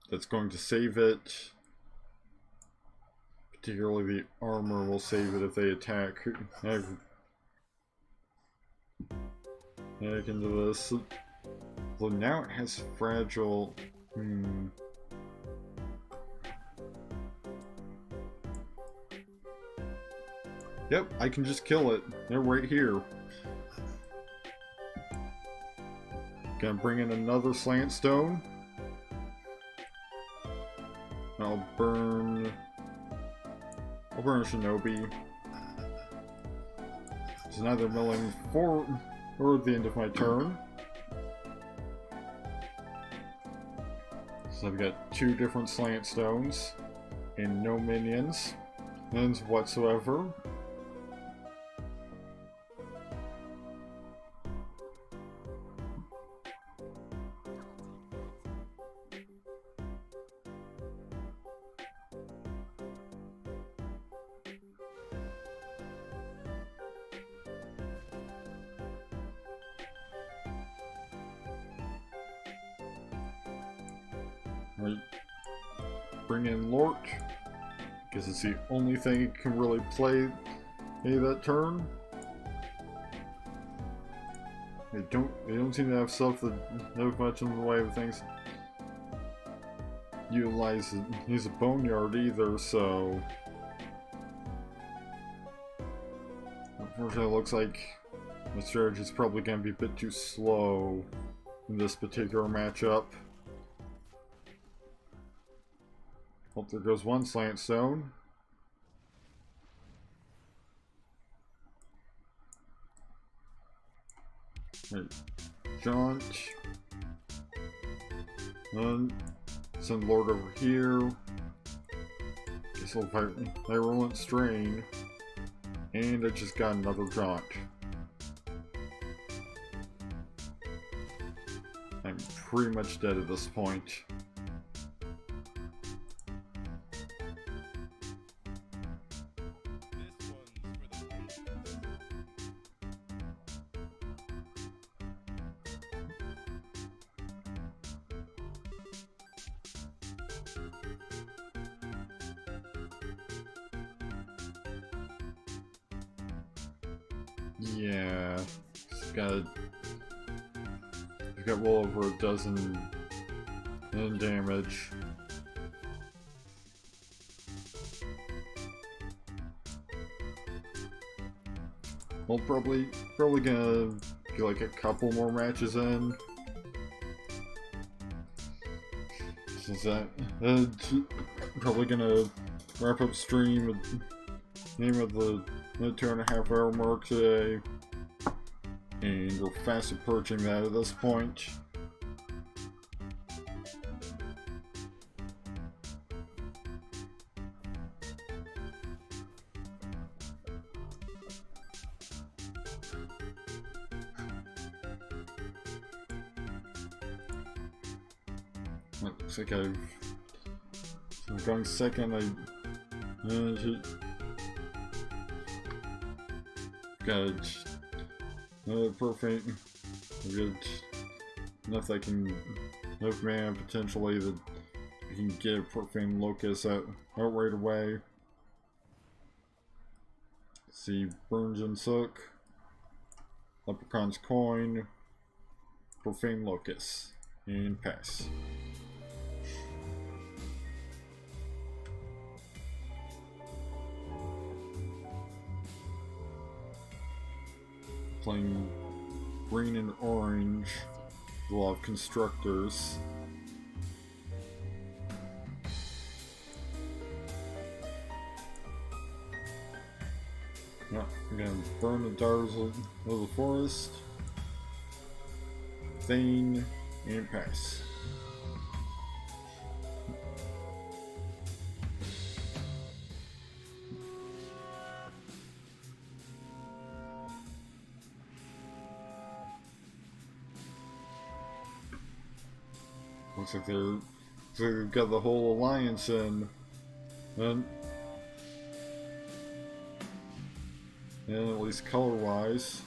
That's going to save it. Particularly the armor will save it if they attack. Heck into this. Well, now it has fragile. Yep, I can just kill it. They're right here. Gonna bring in another Slant Stone. I'll burn a Shinobi. So now they're milling forward at the end of my turn. So I've got 2 different Slant Stones and no minions whatsoever. Bring in Lort, because it's the only thing it can really play that turn. They don't seem to have stuff that have much in the way of things use a Boneyard either, so unfortunately it looks like my strategy is probably going to be a bit too slow in this particular matchup. Hope there goes one Slant Stone. Right. Jaunt. Then send Lord over here. Guess I'll Virulent Strain. And I just got another Jaunt. I'm pretty much dead at this point. Yeah, just gotta got well over a dozen in damage. We'll probably gonna get like a couple more matches in. Since that probably gonna wrap up stream at the name of the 2.5-hour mark today, and we're fast approaching that at this point. Looks like I'm going second. Got perfect. Good enough that I can enough mana potentially that I can get Profane Locust out right away. See, Burns and Sook, Leprechaun's Coin, Profane Locust, and pass. Playing green and orange, a lot of constructors. Yeah, I'm gonna burn the daughters of the forest, Thane, and pass. Looks like they've got the whole alliance in, and at least color-wise.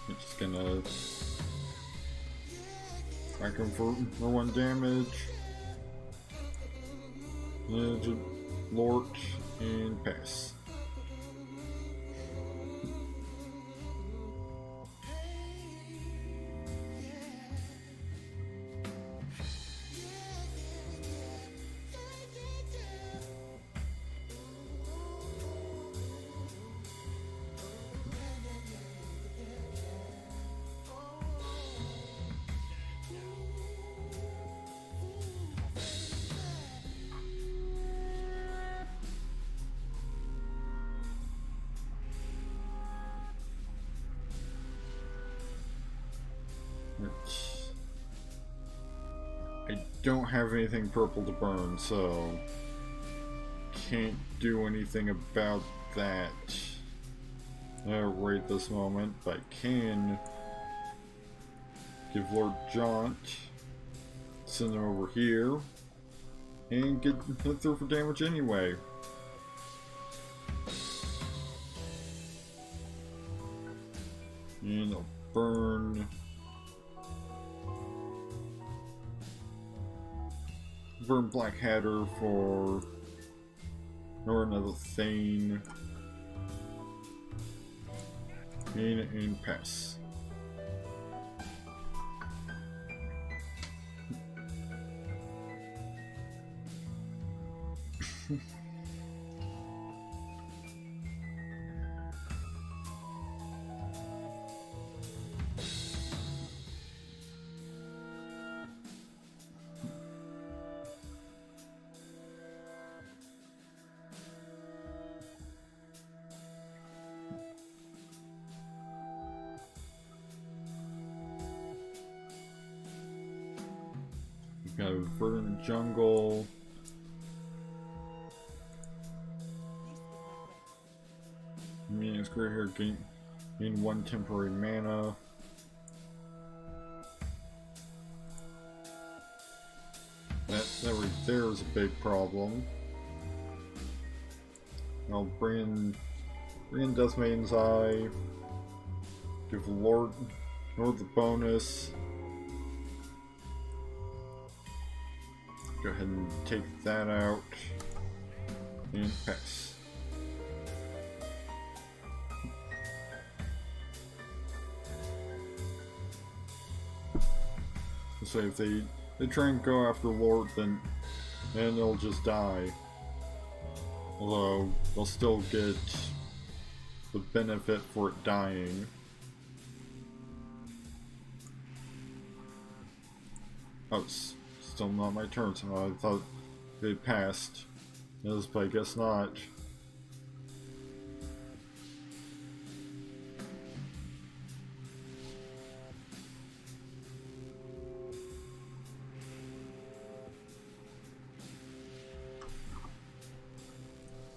I'm just gonna crack him for 1 damage. Lord and pass. I don't have anything purple to burn, so can't do anything about that right this moment, but I can give Lord Jaunt, send him over here, and get hit through for damage anyway. And I'll burn Black Hatter for or another Thane and pass. Got a Verdant Jungle. It's great here, gain 1 temporary mana. That right there is a big problem. I'll bring in Death Maiden's Eye. Give Lord the bonus. go ahead and take that out and pass. So if they try and go after Lord, then they'll just die. Although they'll still get the benefit for it dying. Oh, it's still not my turn, so I thought they passed. Yes, but I guess not.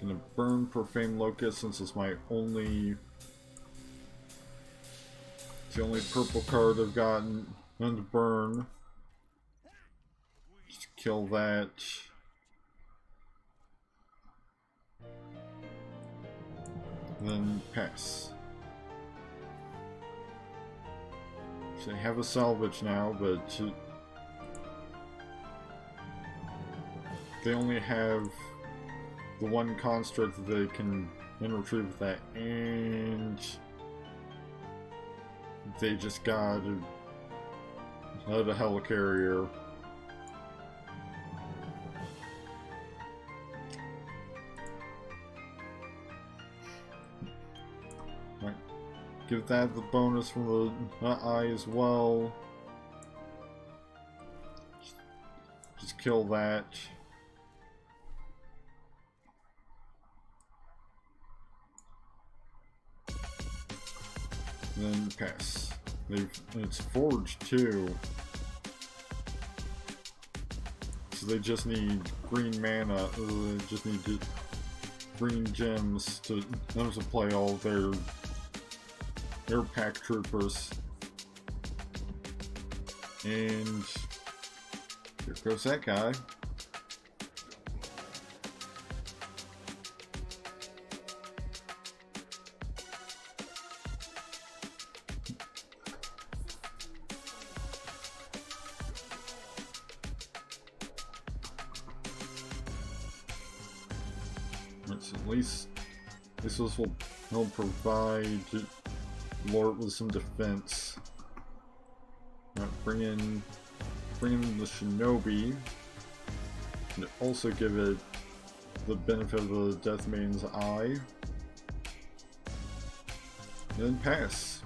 Gonna burn Profane Locust since it's my only... It's the only purple card I've gotten to burn. Just kill that. Then pass. So I have a salvage now, but they only have the one construct that they can retrieve with that, and they just got a helicarrier. Right. Give that the bonus from the eye as well. Just kill that. Then pass. It's forged too. So they just need green mana. They just need green gems to play all their pack troopers. And here goes that guy. So at least this will help provide Lord with some defense. Right, bring in the Shinobi, and also give it the benefit of the Death Maiden's eye, and then pass.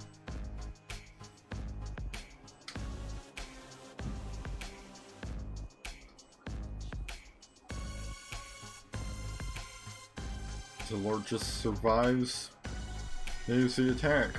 The Lord just survives the attack.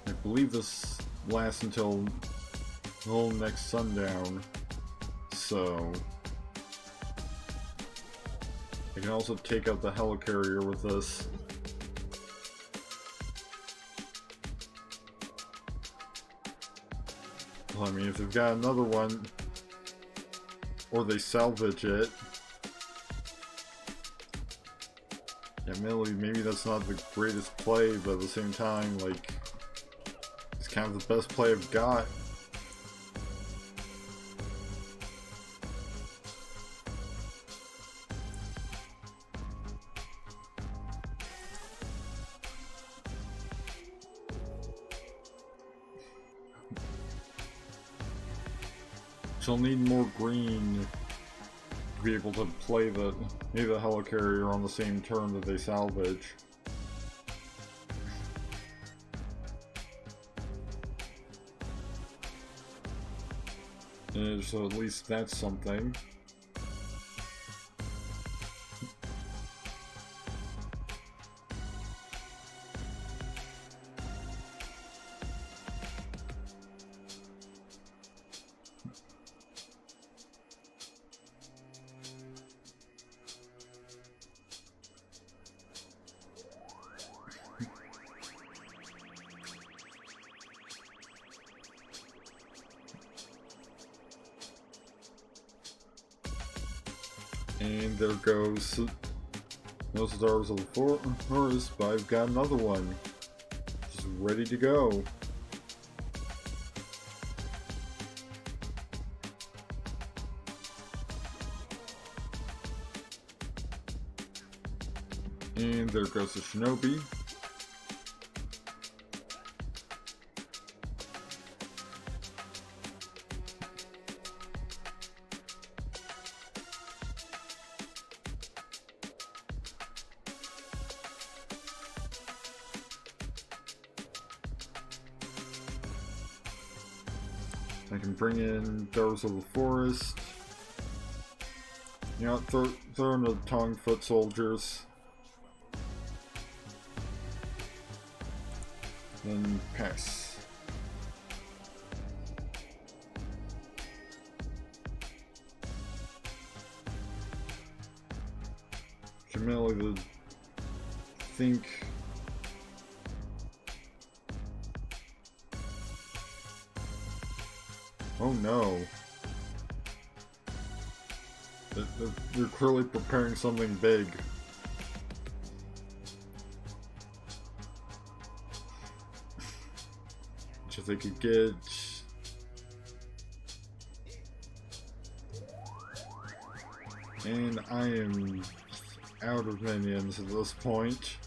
I believe this lasts until next sundown, so I can also take out the helicarrier with this. Well, I mean, if they've got another one, or they salvage it, admittedly, maybe that's not the greatest play, but at the same time, like, it's kind of the best play I've got. She'll need more green to be able to play maybe the helicarrier on the same turn that they salvage. And so at least that's something. And there goes those stars of the forest, but I've got another one. Just ready to go. And there goes the shinobi. I can bring in Daughters of the Forest. You know, throw in the tongue foot soldiers. Then pass. Jamili, the think. Oh no. They're clearly preparing something big. Which if they could get... And I am out of minions at this point.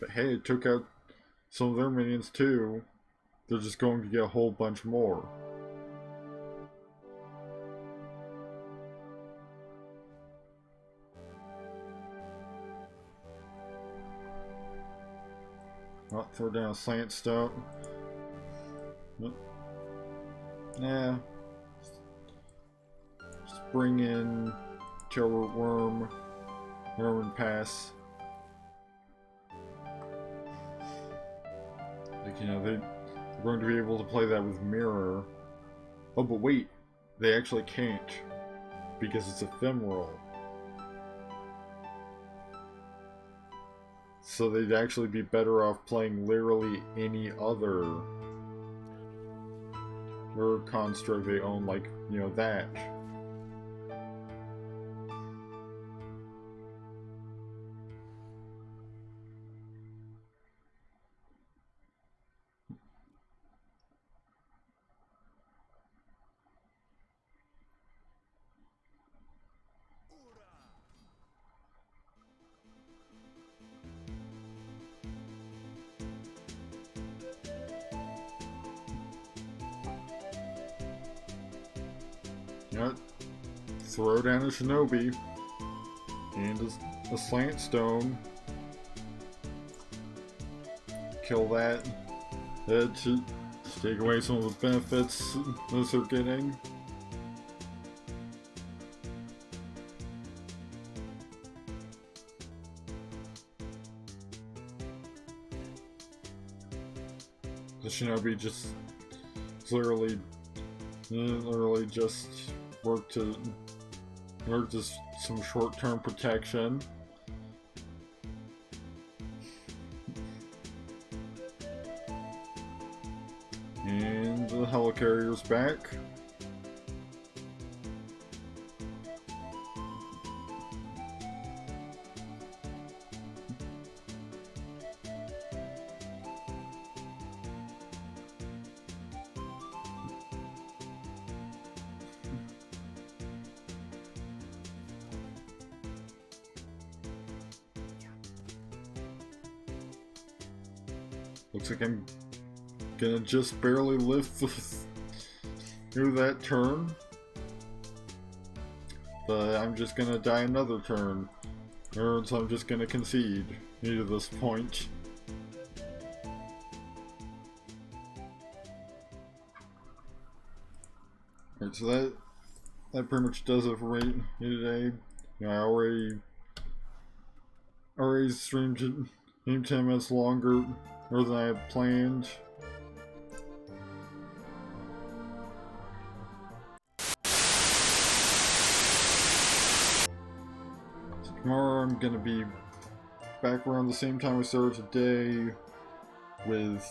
But hey, it took out some of their minions too. They're just going to get a whole bunch more. Oh, throw down a slant stone. Yeah. Just bring in Tailroot Worm and pass. Like, you know, they're going to be able to play that with Mirror. Oh, but wait, they actually can't, because it's ephemeral. So they'd actually be better off playing literally any other construct they own, like, you know, that. You know what? Throw down a shinobi and a slant stone. Kill that. That should take away some of the benefits those are getting. The shinobi just literally just work to some short-term protection. And the helicarrier's back. Looks like I'm gonna just barely live through that turn. But I'm just gonna die another turn. Or so I'm just gonna concede to this point. Alright, so that pretty much does it for me today. You know, I already streamed 10 minutes longer than I had planned. So tomorrow I'm gonna be back around the same time I started today with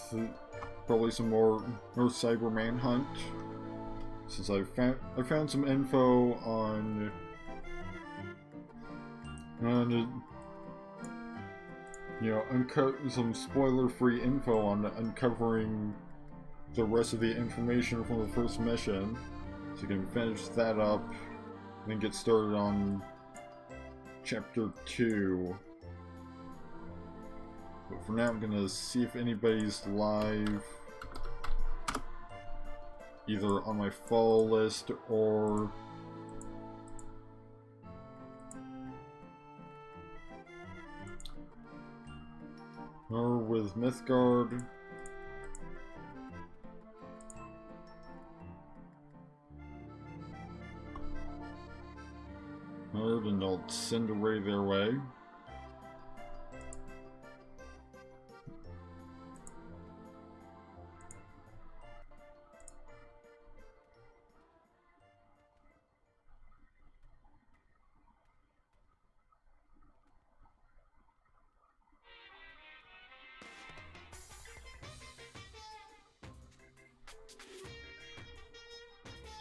probably some more Cyber Manhunt. since I found some info on you know, some spoiler-free info on uncovering the rest of the information from the first mission, so you can finish that up and then get started on chapter 2. But for now, I'm gonna see if anybody's live, either on my follow list or with Mythgard. And I'll send a ray their way.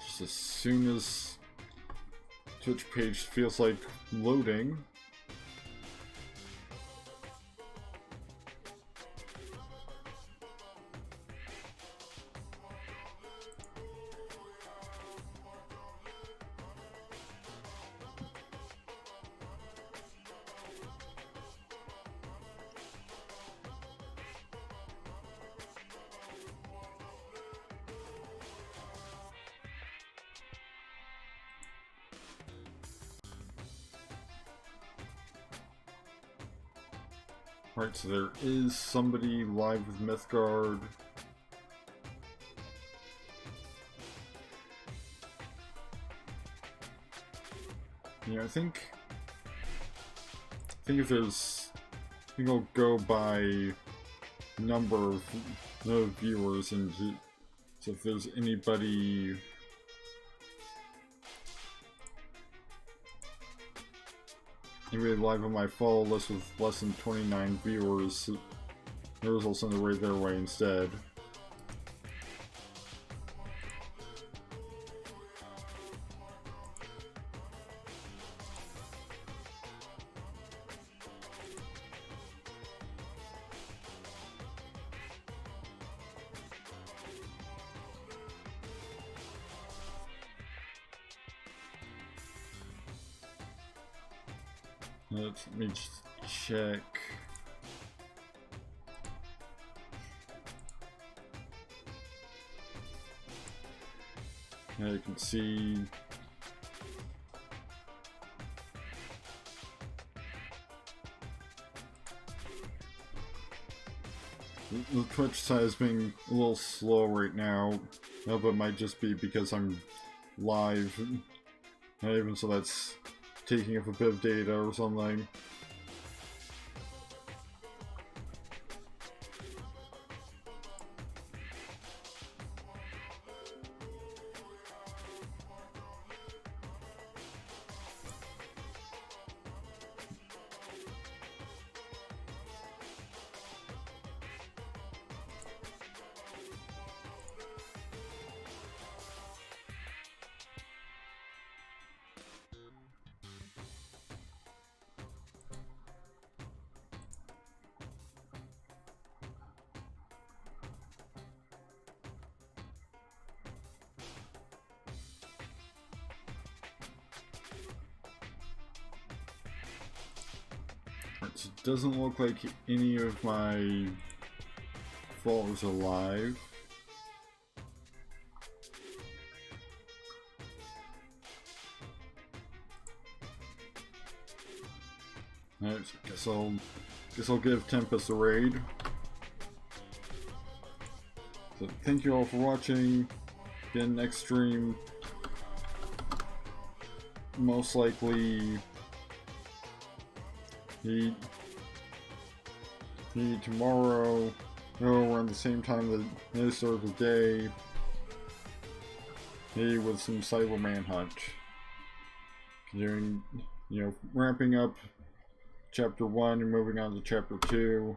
Just as soon as Twitch page feels like loading. Alright, so there is somebody live with Mythgard. Yeah, I think if there's, I think I'll go by number of viewers, and so if there's anybody live on my follow list with less than 29 viewers, those I'll send it right their way instead. Let me just check. Now you can see the Twitch size being a little slow right now. But it might just be because I'm live. Even so, that's taking up a bit of data or something. So it doesn't look like any of my followers are live. Alright, so guess I'll give Tempest a raid. So thank you all for watching. Again, next stream most likely tomorrow, around the same time the start of the day, with some cyber manhunt. Doing, ramping up chapter 1 and moving on to chapter 2.